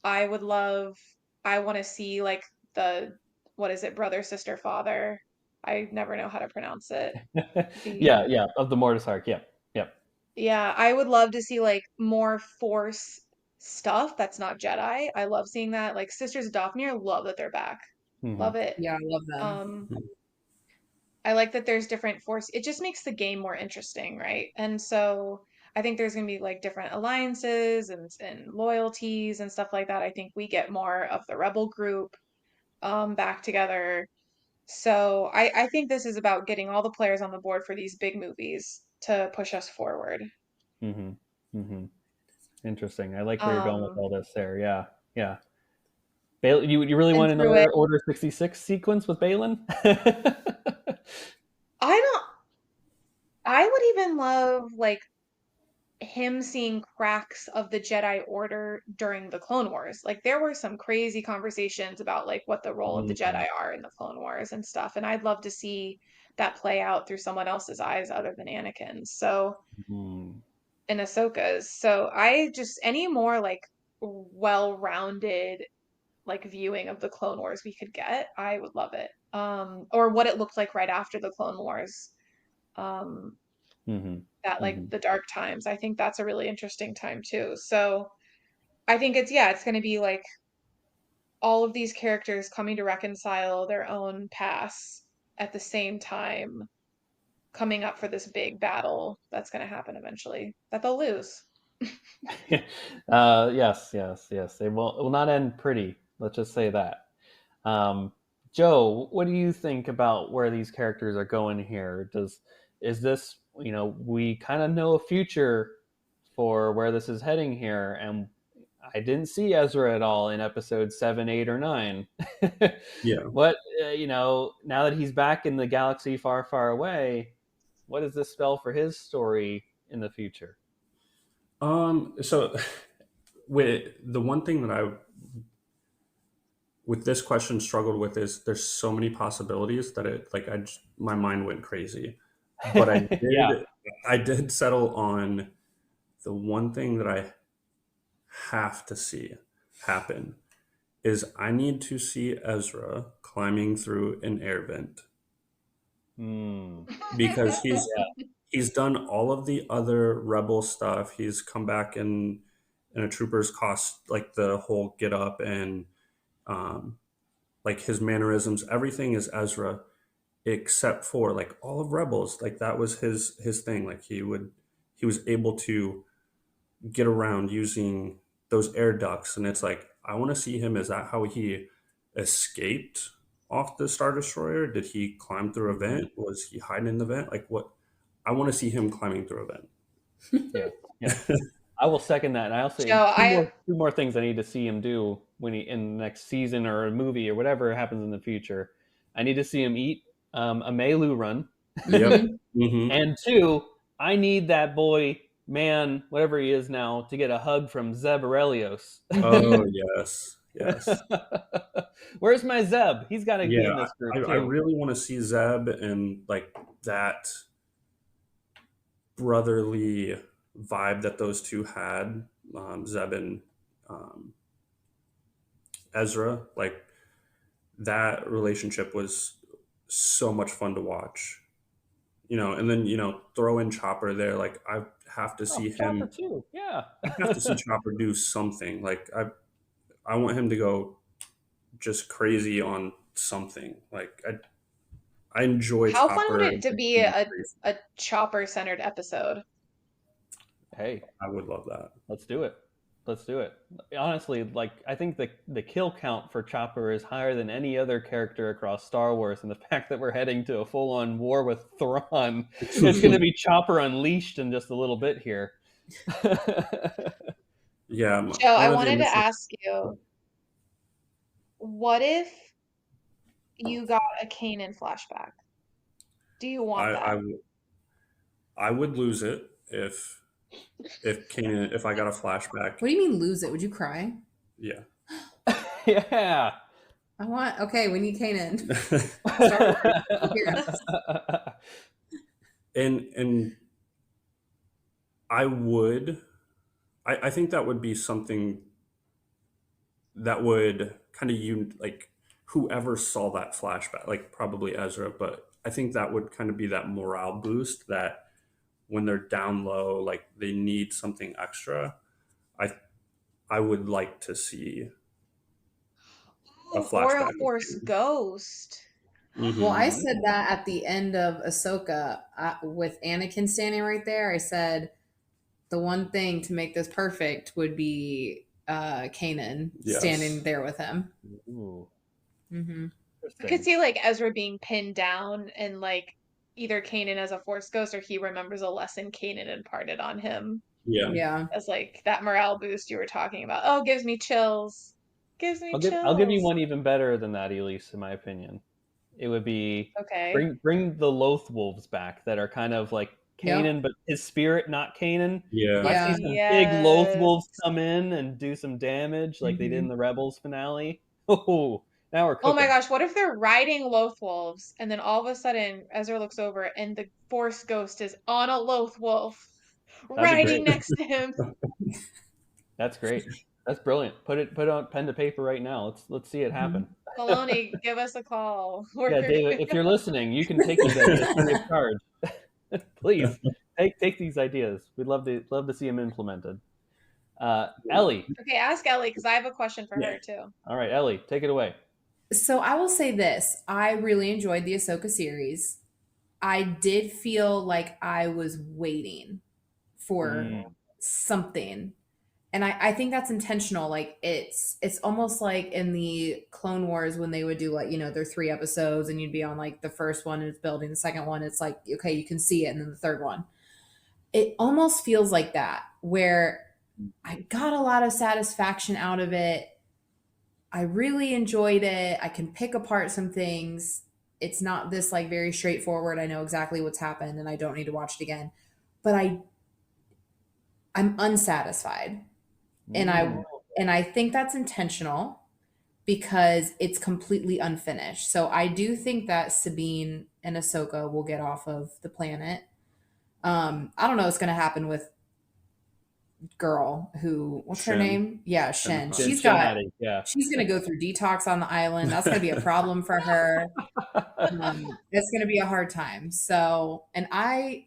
I would love, I want to see like the, what is it, brother, sister, father. I never know how to pronounce it. Yeah, The yeah. Of the Mortis arc. Yep, yep. Yeah, I would love to see like more Force stuff that's not Jedi. I love seeing that. Like Sisters of Dathomir, love that they're back. Hmm. Love it. Yeah, I love them. Um, I like that there's different Force. It just makes the game more interesting, right? And so I think there's gonna be like different alliances and loyalties and stuff like that. I think we get more of the rebel group back together. So I think this is about getting all the players on the board for these big movies to push us forward. Mm-hmm. Mm-hmm. Interesting. I like where you're going with Um, all this there. Yeah. Yeah. You really and want through it, another Order 66 sequence with Balin? I don't, I would even love like him seeing cracks of the Jedi Order during the Clone Wars. Like there were some crazy conversations about like what the role of the Mm-hmm. Jedi are in the Clone Wars and stuff. And I'd love to see that play out through someone else's eyes other than Anakin's. So in Ahsoka's. So I just any more like well-rounded like viewing of the Clone Wars we could get, I would love it. Or what it looked like right after the Clone Wars. Um, Mm-hmm. that like Mm-hmm. the dark times. I think that's a really interesting time too. So I think it's yeah, it's going to be like all of these characters coming to reconcile their own pasts at the same time, coming up for this big battle that's going to happen eventually that they'll lose. Yes, yes, yes. It will not end pretty. Let's just say that. Um, Joe, what do you think about where these characters are going here? Is this, we kind of know a future for where this is heading here, and I didn't see Ezra at all in episode 7, 8, or 9. Yeah. What, now that he's back in the galaxy far, far away, what does this spell for his story in the future? So with the one thing that I with this question struggled with is there's so many possibilities that it like my mind went crazy. But Yeah. I did settle on the one thing that I have to see happen is I need to see Ezra climbing through an air vent Hmm. because Yeah. he's done all of the other rebel stuff. He's come back in a trooper's cost, like the whole get up and um, like his mannerisms. Everything is Ezra except for like all of Rebels. Like that was his thing. Like he was able to get around using those air ducts, and it's like I want to see him. Is that how he escaped off the Star Destroyer? Did he climb through a Mhm. vent? Was he hiding in the vent? Like what? I want to see him climbing through a Yes, yes. vent. I will second that. And I'll say Joe, two more things I need to see him do when he in the next season or a movie or whatever happens in the future. I need to see him eat a Melu run, Yep. Mhm. Hmm. and two, I need that boy man, whatever he is now, to get a hug from Zeb Aurelios. Oh Mhm. yes, yes, Where's my Zeb? He's got to be yeah. in this group I too. really want to see Zeb and like that brotherly vibe that those two had, Zeb and um, Ezra. Like that relationship was so much fun to watch. And then throw in Chopper there. Like have to Oh, see Chopper him. too. Yeah. I have to see Chopper do something. Like I want him to go just crazy on something. Like I enjoy how fun would Chopper it to like, be being crazy. a chopper centered episode? Hey, I would love that. let's do it. Let's do it. Honestly, like I think the kill count for Chopper is higher than any other character across Star Wars, and the fact that we're heading to a full-on war with Thrawn, it's going to be Chopper unleashed in just a little bit here. Yeah, Joe, I one of the wanted to initial. ask you, what if you got a Kanan flashback? Do you want I, I that? I would lose it if I got a flashback. What do you mean lose it? Would you cry? Yeah. Yeah. I want. Okay, we need Kanan. Star Wars. Hear us. and I would I think that would be something that would kind of like whoever saw that flashback, like probably Ezra, but I think that would kind of be that morale boost that when they're down low, like they need something extra. I I would like to see a Oh, or a flashback of Force Kanan. ghost. Well, I Hmm. said that at the end of Ahsoka with Anakin standing right there. I said the one thing to make this perfect would be Kanan Yes. standing there with him. Ooh, Hmm. I could Interesting. see like Ezra being pinned down and like either Kanan as a Force ghost or he remembers a lesson Kanan imparted on him Yeah. Yeah. as like that morale boost you were talking about. Oh, gives me chills. Gives me I'll give you chills. one even better than that, Elise, in my opinion. It would be Okay. bring the Loth Wolves back that are kind of like Yep. Kanan, but his spirit not Kanan. If Yeah. I see Yeah. some big Loth Yes. Wolves come in and do some damage like they did in Mhm. the Rebels finale, oh, now we're Oh my cooking. gosh, what if they're riding Loth Wolves and then all of a sudden Ezra looks over and the Force ghost is on a Loth Wolf That'd be riding great. next to him? That's great. That's brilliant. Put on pen to paper right now. Let's see it happen. Maloney, give us a call. Yeah, David, if you're listening, you can take these ideas free of charge. Please take these ideas. We'd love to see them implemented. Ellie. Okay, ask Ellie because I have a question for Yeah. her too. All right, Ellie, take it away. So I will say this. I really enjoyed the Ahsoka series. I did feel like I was waiting for something. And I think that's intentional. Like it's almost like in the Clone Wars when they would do like, their 3 episodes and you'd be on like the first one and it's building, the second one, it's like, okay, you can see it, and then the third one. It almost feels like that, where I got a lot of satisfaction out of it. I really enjoyed it. I can pick apart some things. It's not this like very straightforward. I know exactly what's happened and I don't need to watch it again. But I'm unsatisfied. And I think that's intentional because it's completely unfinished. So I do think that Sabine and Ahsoka will get off of the planet. I don't know what's going to happen with girl what's her Shin. name? Yeah, Shen. Shin She's Shenati, yeah. she's going to go through detox on the island. That's going to be a problem for her. It's going to be a hard time. So, and I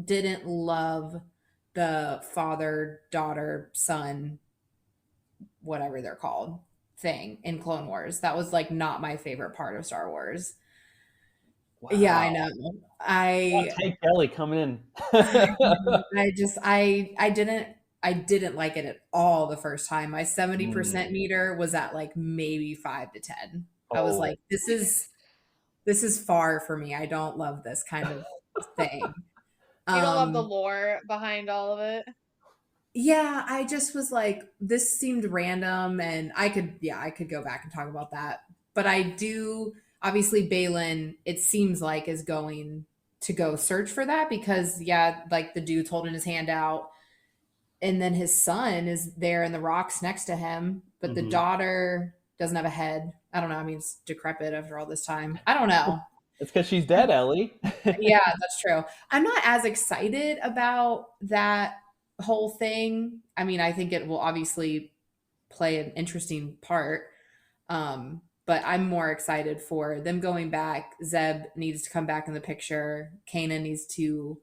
didn't love the father, daughter, son, whatever they're called thing in Clone Wars. That was like not my favorite part of Star Wars. Wow. Yeah, I know. Take Ellie coming in. I didn't like it at all the first time. My 70% meter was at like maybe 5 to 10. I was like, this is far for me. I don't love this kind of thing. You don't love the lore behind all of it? Yeah, I just was like, this seemed random, and I could go back and talk about that. But I do, obviously, Balin, it seems like, is going to go search for that because, yeah, like the dude's holding his hand out, and then his son is there in the rocks next to him, but the daughter doesn't have a head. I don't know. I mean, it's decrepit after all this time. I don't know. It's because she's dead, Ellie. Yeah, that's true. I'm not as excited about that whole thing. I mean, I think it will obviously play an interesting part. But I'm more excited for them going back. Zeb needs to come back in the picture. Kanan needs to.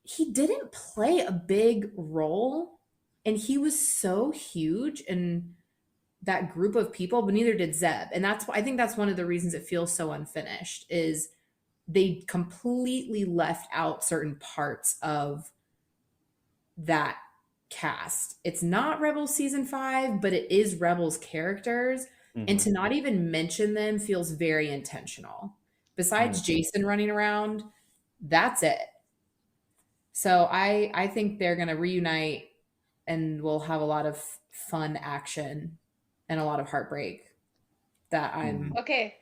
He didn't play a big role, and he was so huge in that group of people, but neither did Zeb. And I think that's one of the reasons it feels so unfinished is they completely left out certain parts of that cast. It's not Rebels season 5, but it is Rebels characters. And to not even mention them feels very intentional. Besides Jason running around, that's it. So I think they're going to reunite and we'll have a lot of fun action and a lot of heartbreak that I'm Okay,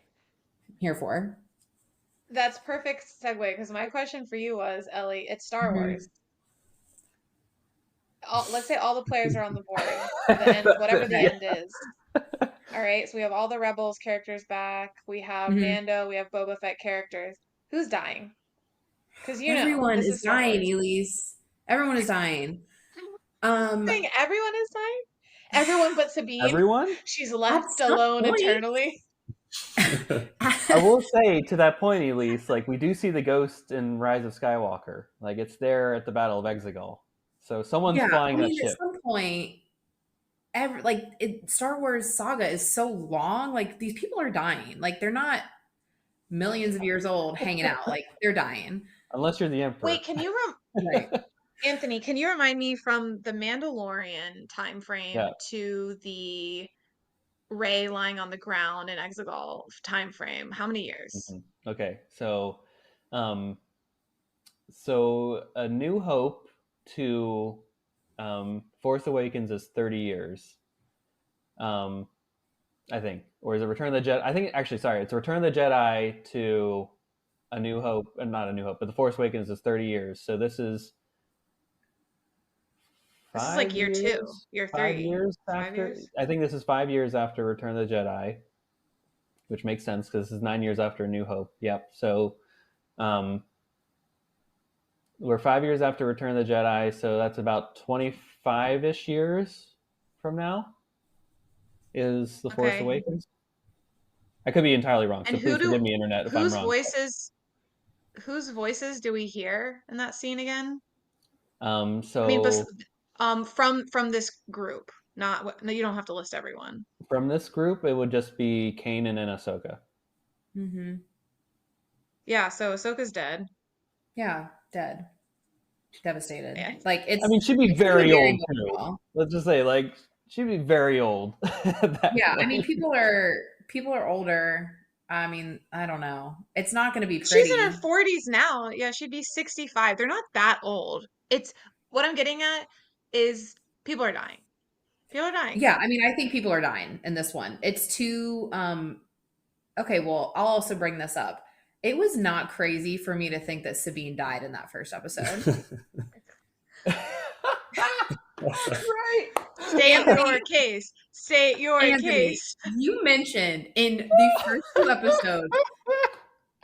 here for. that's perfect segue because my question for you was, Ellie, it's Star Wars. Let's say all the players are on the board. The end, whatever the end is. All right, so we have all the Rebels characters back. We have Mando. We have Boba Fett characters. Who's dying? Because everyone this is dying, Elise. Everyone is dying. Saying everyone is dying? Everyone but Sabine. Everyone? She's left alone eternally. I will say to that point, Elise, like we do see the ghost in Rise of Skywalker. Like it's there at the Battle of Exegol. So someone's flying that ship. At some point, Star Wars saga is so long. Like these people are dying. Like they're not millions of years old hanging out. Like they're dying. Unless you're the Emperor. Wait, can you Anthony, can you remind me from the Mandalorian time frame to the Rey lying on the ground in Exegol time frame? How many years? Okay, so A New Hope to Force Awakens is 30 years. I think, or is it Return of the Jedi? I think actually, sorry, it's Return of the Jedi to A New Hope, and not A New Hope, but The Force Awakens is 30 years. So this is This is like year 2, year 5 3, years 5 after. years. I think this is 5 years after Return of the Jedi, which makes sense because this is 9 years after A New Hope. Yep. So um, we're 5 years after Return of the Jedi, so that's about 25-ish years from now is The Force Okay. Awakens. I could be entirely wrong, And so please forgive me, internet, if I'm whose wrong. whose voices do we hear in that scene again? So I mean, from this group, not no, you don't have to list everyone. from this group, it would just be Kanan and Ahsoka. Mm-hmm. Yeah, so Ahsoka's dead. Yeah, dead. Devastated. Yeah. Like it's. I mean, she'd be it's gonna very old emotional. too. Let's just say, like, she'd be very old at that Yeah, I point. mean, people are older. I mean, I don't know. It's not going to be She's in pretty. her 40s now. Yeah, she'd be 65. They're not that old. It's what I'm getting at is people are dying. People are dying. Yeah, I mean, I think people are dying in this one. It's too okay, well, I'll also bring this up. It was not crazy for me to think that Sabine died in that first episode. Right. State your case. State your Anthony, case. you mentioned in the first 2 episodes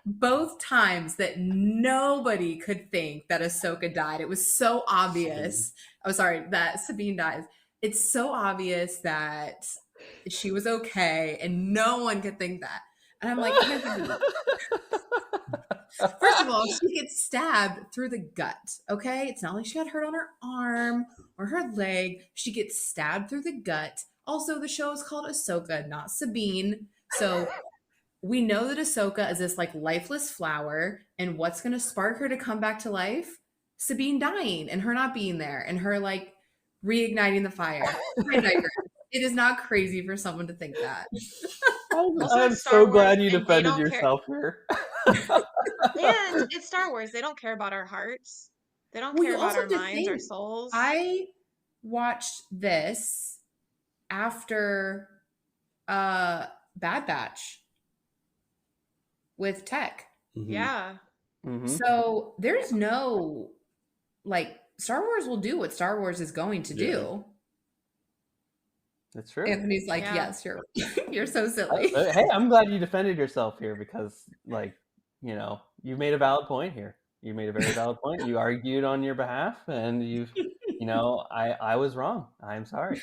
both times that nobody could think that Ahsoka died. It was so obvious. Oh, sorry, that Sabine dies. It's so obvious that she was okay, and no one could think that. And I'm like, Anthony, first of all, she gets stabbed through the gut. Okay, it's not like she got hurt on her arm or her leg. She gets stabbed through the gut. Also, the show is called Ahsoka, not Sabine. So we know that Ahsoka is this like lifeless flower, and what's going to spark her to come back to life? Sabine dying and her not being there and her like reigniting the fire. I digress. It is not crazy for someone to think that. Also, I'm it's Star so Wars, glad you and they defended don't care. yourself here. And it's Star Wars. They don't care about our hearts. They don't Well, care you about also our have to minds, our think, souls. I watched this after Bad Batch with Tech. Yeah. Mhm. So there's no like Star Wars will do what Star Wars is going to do. That's true. Anthony's like, Yeah. yes, you're so silly. Hey, I'm glad you defended yourself here because, like, you know, you made a valid point here. You made a very valid point. You argued on your behalf, and I was wrong. I'm sorry.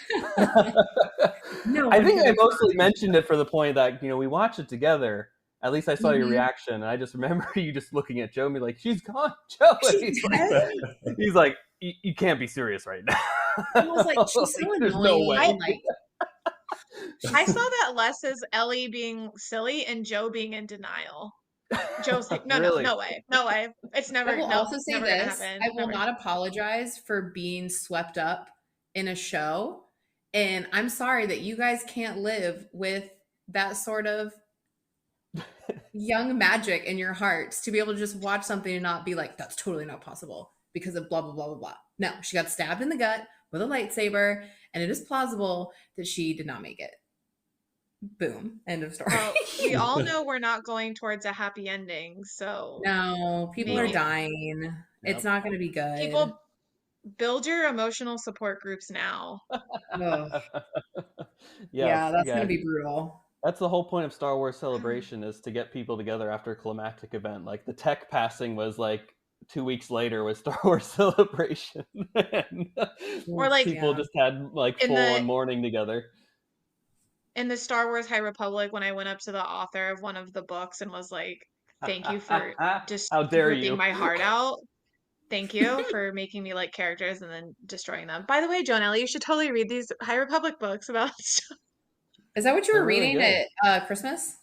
No I one think could I have mostly mentioned it for the point that we watched it together. At least I saw your Mhm. reaction, and I just remember you just looking at Joe and be like, "She's gone, Joe." And She's he's like, "You can't be serious right now." I was like, she's so There's annoying. no way. Like, I saw that less as Ellie being silly and Joe being in denial. Joe's like, no, Really? no way. It's never, I will no, also say never gonna this. happen. I will Never. not apologize for being swept up in a show. And I'm sorry that you guys can't live with that sort of young magic in your hearts to be able to just watch something and not be like, that's totally not possible because of blah, blah, blah, blah, blah. No, she got stabbed in the gut with a lightsaber, and it is plausible that she did not make it. Boom. End of story. Well, we all know we're not going towards a happy ending, so No, people are maybe dying. Yep. It's not going to be good. people build your emotional support groups now. Ugh. Yeah, Yeah, that's going to be brutal. That's the whole point of Star Wars Celebration is to get people together after a climactic event. Like the tech passing was like 2 weeks later with Star Wars Celebration, and Or like people just had like in full the- on mourning together. In the Star Wars High Republic, when I went up to the author of one of the books and was like, thank you for just How dare ripping you. my heart out. Thank you for making me like characters and then destroying them. By the way, Joan Ellie, you should totally read these High Republic books about stuff. Is that what you They're were really reading good. at Christmas?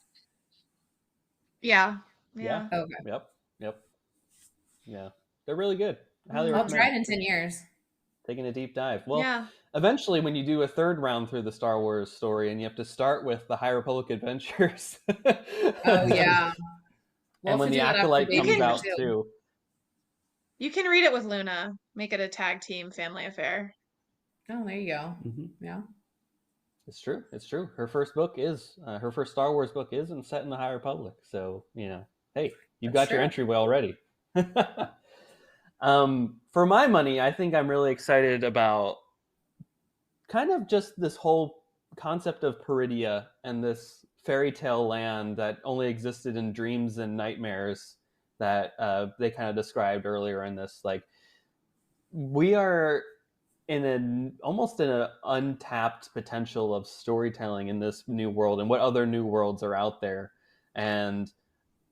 Yeah. Yeah. Okay. Yep. Yeah. They're really good. Highly I'll recommend try it in 10 years. taking a deep dive. Well, Yeah. eventually, when you do a third round through the Star Wars story, and you have to start with the High Republic adventures. Oh yeah. We'll And have when to the do that after Acolyte You comes can Baby out too. too. you can read it with Luna. Make it a tag team family affair. Oh, there you go. Mm-hmm. Yeah. It's true. It's true. Her first book is her first Star Wars book isn't set in the High Republic. So hey, you've That's got your true. entryway already. For my money, I think I'm really excited about kind of just this whole concept of Peridia and this fairy tale land that only existed in dreams and nightmares that they kind of described earlier in this. Like, we are in an almost in an untapped potential of storytelling in this new world and what other new worlds are out there. And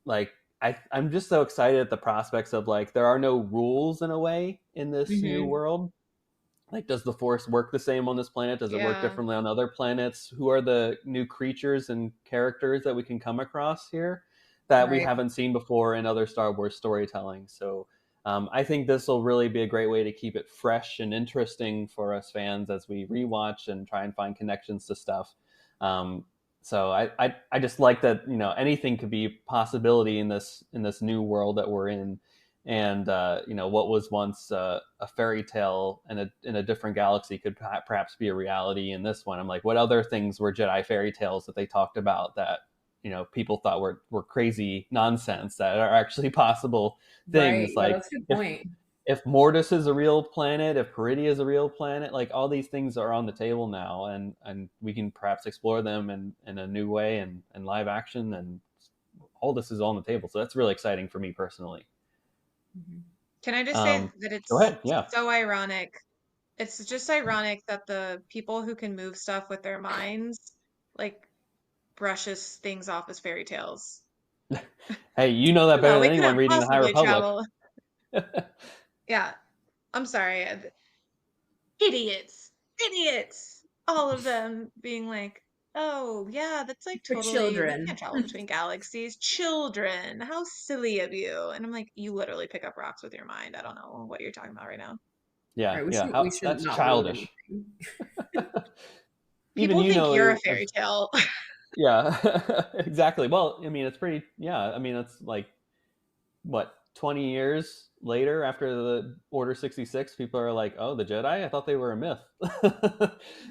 like, I'm just so excited at the prospects of, like, there are no rules in a way in this new Mm-hmm. world. Like, does the force work the same on this planet? Does it work Yeah. differently on other planets? Who are the new creatures and characters that we can come across here that we Right. haven't seen before in other Star Wars storytelling? So I think this will really be a great way to keep it fresh and interesting for us fans as we rewatch and try and find connections to stuff. Um, so I just like that, anything could be possibility in this new world that we're in. And what was once a fairy tale in a different galaxy could perhaps be a reality in this one. I'm like, what other things were Jedi fairy tales that they talked about that people thought were crazy nonsense that are actually possible Right. things? Yeah, Like, that's a good if point. if Mortis is a real planet, if Peridia is a real planet, like, all these things are on the table now, and we can perhaps explore them in a new way and live action, and all this is on the table. So that's really exciting for me personally. Mhm. Can I just say Um, that Go it's ahead. Yeah. so ironic? It's just ironic that the people who can move stuff with their minds, like, brushes things off as fairy tales. Hey, you know that better No, than we anyone couldn't reading the High possibly Republic. travel. Yeah, I'm sorry. Idiots, idiots, all of them being like, oh yeah, that's like For totally, we children. can't travel between galaxies. Children, how silly of you. And I'm like, you literally pick up rocks with your mind. I don't know what you're talking about right now. Yeah, Right. We yeah. should we should That's not believe childish. anything. Even People think you're a fairy tale. yeah, exactly. Well, I mean, it's pretty. Yeah, I mean, it's like, what, 20 years later after the Order 66, people are like, oh, the Jedi? I thought they were a myth.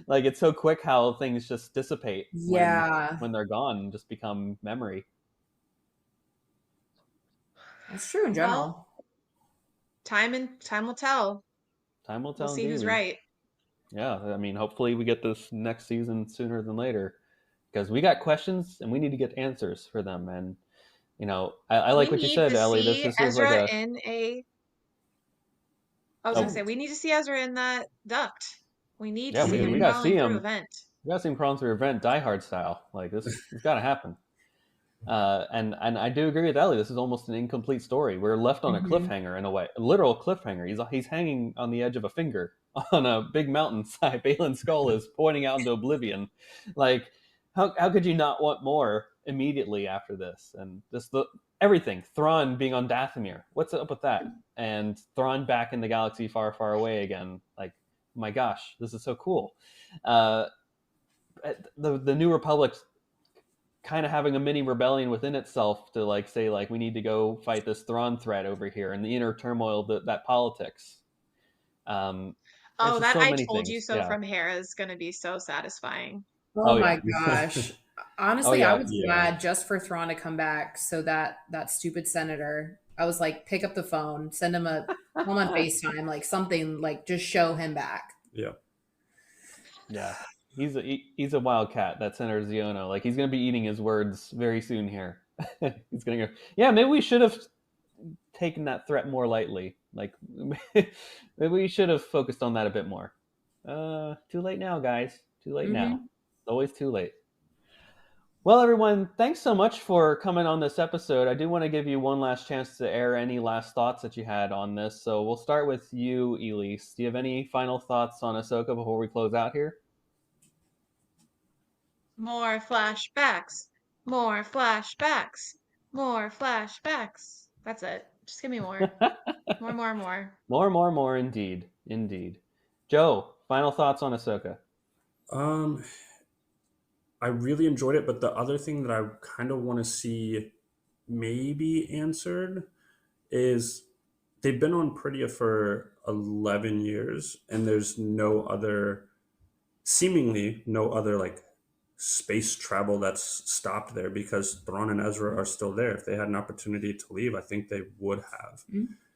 Like, it's so quick how things just dissipate when Yeah, they're gone and just become memory. that's true in Well, general. time will tell. Time will We'll tell see indeed. who's right. Yeah, I mean, hopefully we get this next season sooner than later, because we got questions and we need to get answers for them. And I We like what you need said, to Ellie. see This is like Ezra a in a, I was gonna oh say, we need to see Ezra in that duct. We need to yeah, see we him gotta crawling see through a him. vent. We gotta see him crawling through a vent, Die Hard style. Like, this has got to happen. And I do agree with Ellie. This is almost an incomplete story. We're left on a Hmm. cliffhanger in a way, a literal cliffhanger. He's hanging on the edge of a finger on a big mountainside. Balin's skull is pointing out into oblivion. Like, how could you not want more immediately after this? And just everything. Thrawn being on Dathomir. What's up with that? And Thrawn back in the galaxy far, far away again. Like, my gosh, this is so cool. Uh, the New Republic kind of having a mini rebellion within itself to, like, say, like, we need to go fight this Thrawn threat over here and the inner turmoil that politics. Um, there's Oh, just that so I many told you things. so Yeah. from Hera is gonna be so satisfying. Oh Oh yeah. my gosh. Oh Honestly, I yeah. was Yeah. glad just for Thrawn to come back so that stupid senator, I was like, pick up the phone, send him call him on FaceTime, like something, like just show him back. Yeah. Yeah. He's a wildcat, that Senator Ziono. Like, he's gonna be eating his words very soon here. He's gonna go. Yeah, maybe we should have taken that threat more lightly. Like, maybe we should have focused on that a bit more. Too late now, guys. Too late now. Hmm. It's always too late. Well, everyone, thanks so much for coming on this episode. I do want to give you one last chance to air any last thoughts that you had on this. So we'll start with you, Elise. Do you have any final thoughts on Ahsoka before we close out here? More flashbacks. More flashbacks. More flashbacks. That's it. Just give me more. More, more, more. More, indeed. Indeed. Joe, final thoughts on Ahsoka. I really enjoyed it, but the other thing that I kind of want to see maybe answered is they've been on Pridia for 11 years, and there's seemingly no other like space travel that's stopped there, because Thrawn and Ezra are still there. If they had an opportunity to leave, I think they would have.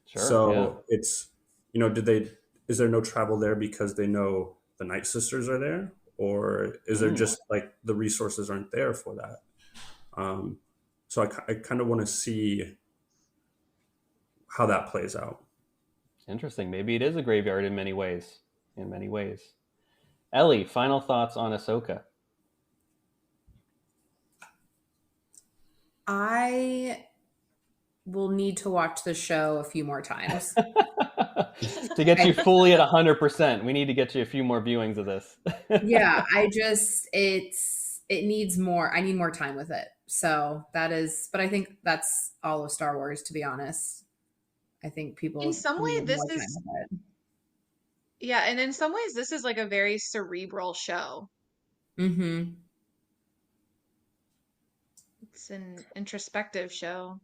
Sure. So it's, is there no travel there because they know the Night Sisters are there? Or is there just like the resources aren't there for that? So I kind of want to see how that plays out. Interesting. Maybe it is a graveyard in many ways. Ellie, final thoughts on Ahsoka. I will need to watch the show a few more times. To get you fully at 100%, we need to get you a few more viewings of this. Yeah, it needs more. I need more time with it. So that is, but I think that's all of Star Wars, to be honest. I think people In some way, need this more time is, with it. yeah, and in some ways, this is like a very cerebral show. Mm-hmm. It's an introspective show.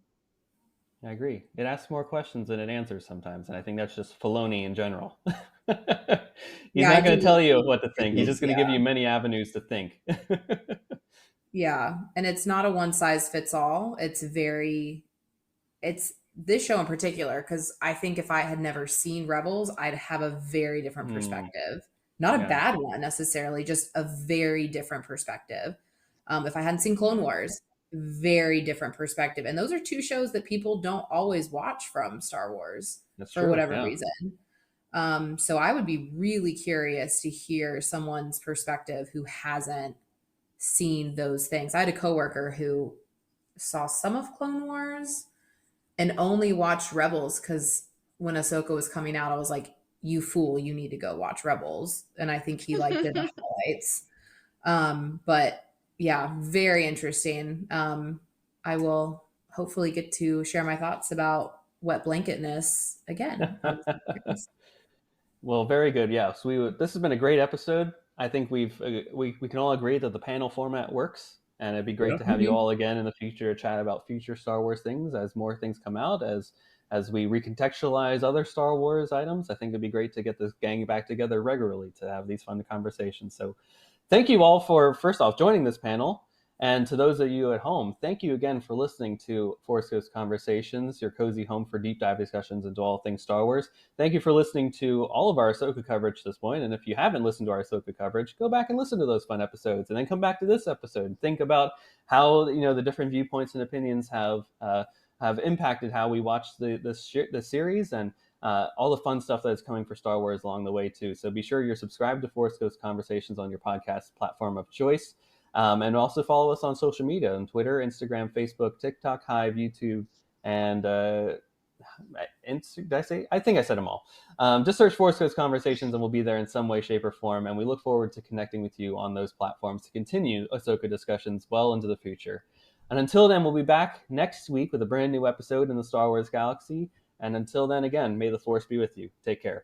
I agree. It asks more questions than it answers sometimes, and I think that's just Filoni in general. He's not going to tell you what to think. He's just going to give you many avenues to think. Yeah, and it's not a one size fits all. It's this show in particular, because I think if I had never seen Rebels, I'd have a very different perspective. Not a bad one necessarily, just a very different perspective. If I hadn't seen Clone Wars, very different perspective. And those are two shows that people don't always watch from Star Wars for whatever reason. So I would be really curious to hear someone's perspective who hasn't seen those things. I had a coworker who saw some of Clone Wars and only watched Rebels because when Ahsoka was coming out, I was like, "You fool! You need to go watch Rebels." And I think he like did the highlights. But yeah, very interesting. I will hopefully get to share my thoughts about wet blanketness again. Well, very good. Yeah. So this has been a great episode. I think we can all agree that the panel format works, and it'd be great to have you all again in the future to chat about future Star Wars things as more things come out, as we recontextualize other Star Wars items. I think it'd be great to get this gang back together regularly to have these fun conversations. So thank you all for, first off, joining this panel. And to those of you at home, thank you again for listening to Force Ghost Conversations, your cozy home for deep dive discussions into all things Star Wars. Thank you for listening to all of our Ahsoka coverage to this point. And if you haven't listened to our Ahsoka coverage, go back and listen to those fun episodes, and then come back to this episode and think about how the different viewpoints and opinions have impacted how we watch the series, and all the fun stuff that's coming for Star Wars along the way too. So be sure you're subscribed to Force Ghost Conversations on your podcast platform of choice. And also follow us on social media on Twitter, Instagram, Facebook, TikTok, Hive, YouTube, and did I say? I think I said them all. Just search Force Ghost Conversations and we'll be there in some way, shape, or form. And we look forward to connecting with you on those platforms to continue Ahsoka discussions well into the future. And until then, we'll be back next week with a brand new episode in the Star Wars galaxy. And until then, again, may the Force be with you. Take care.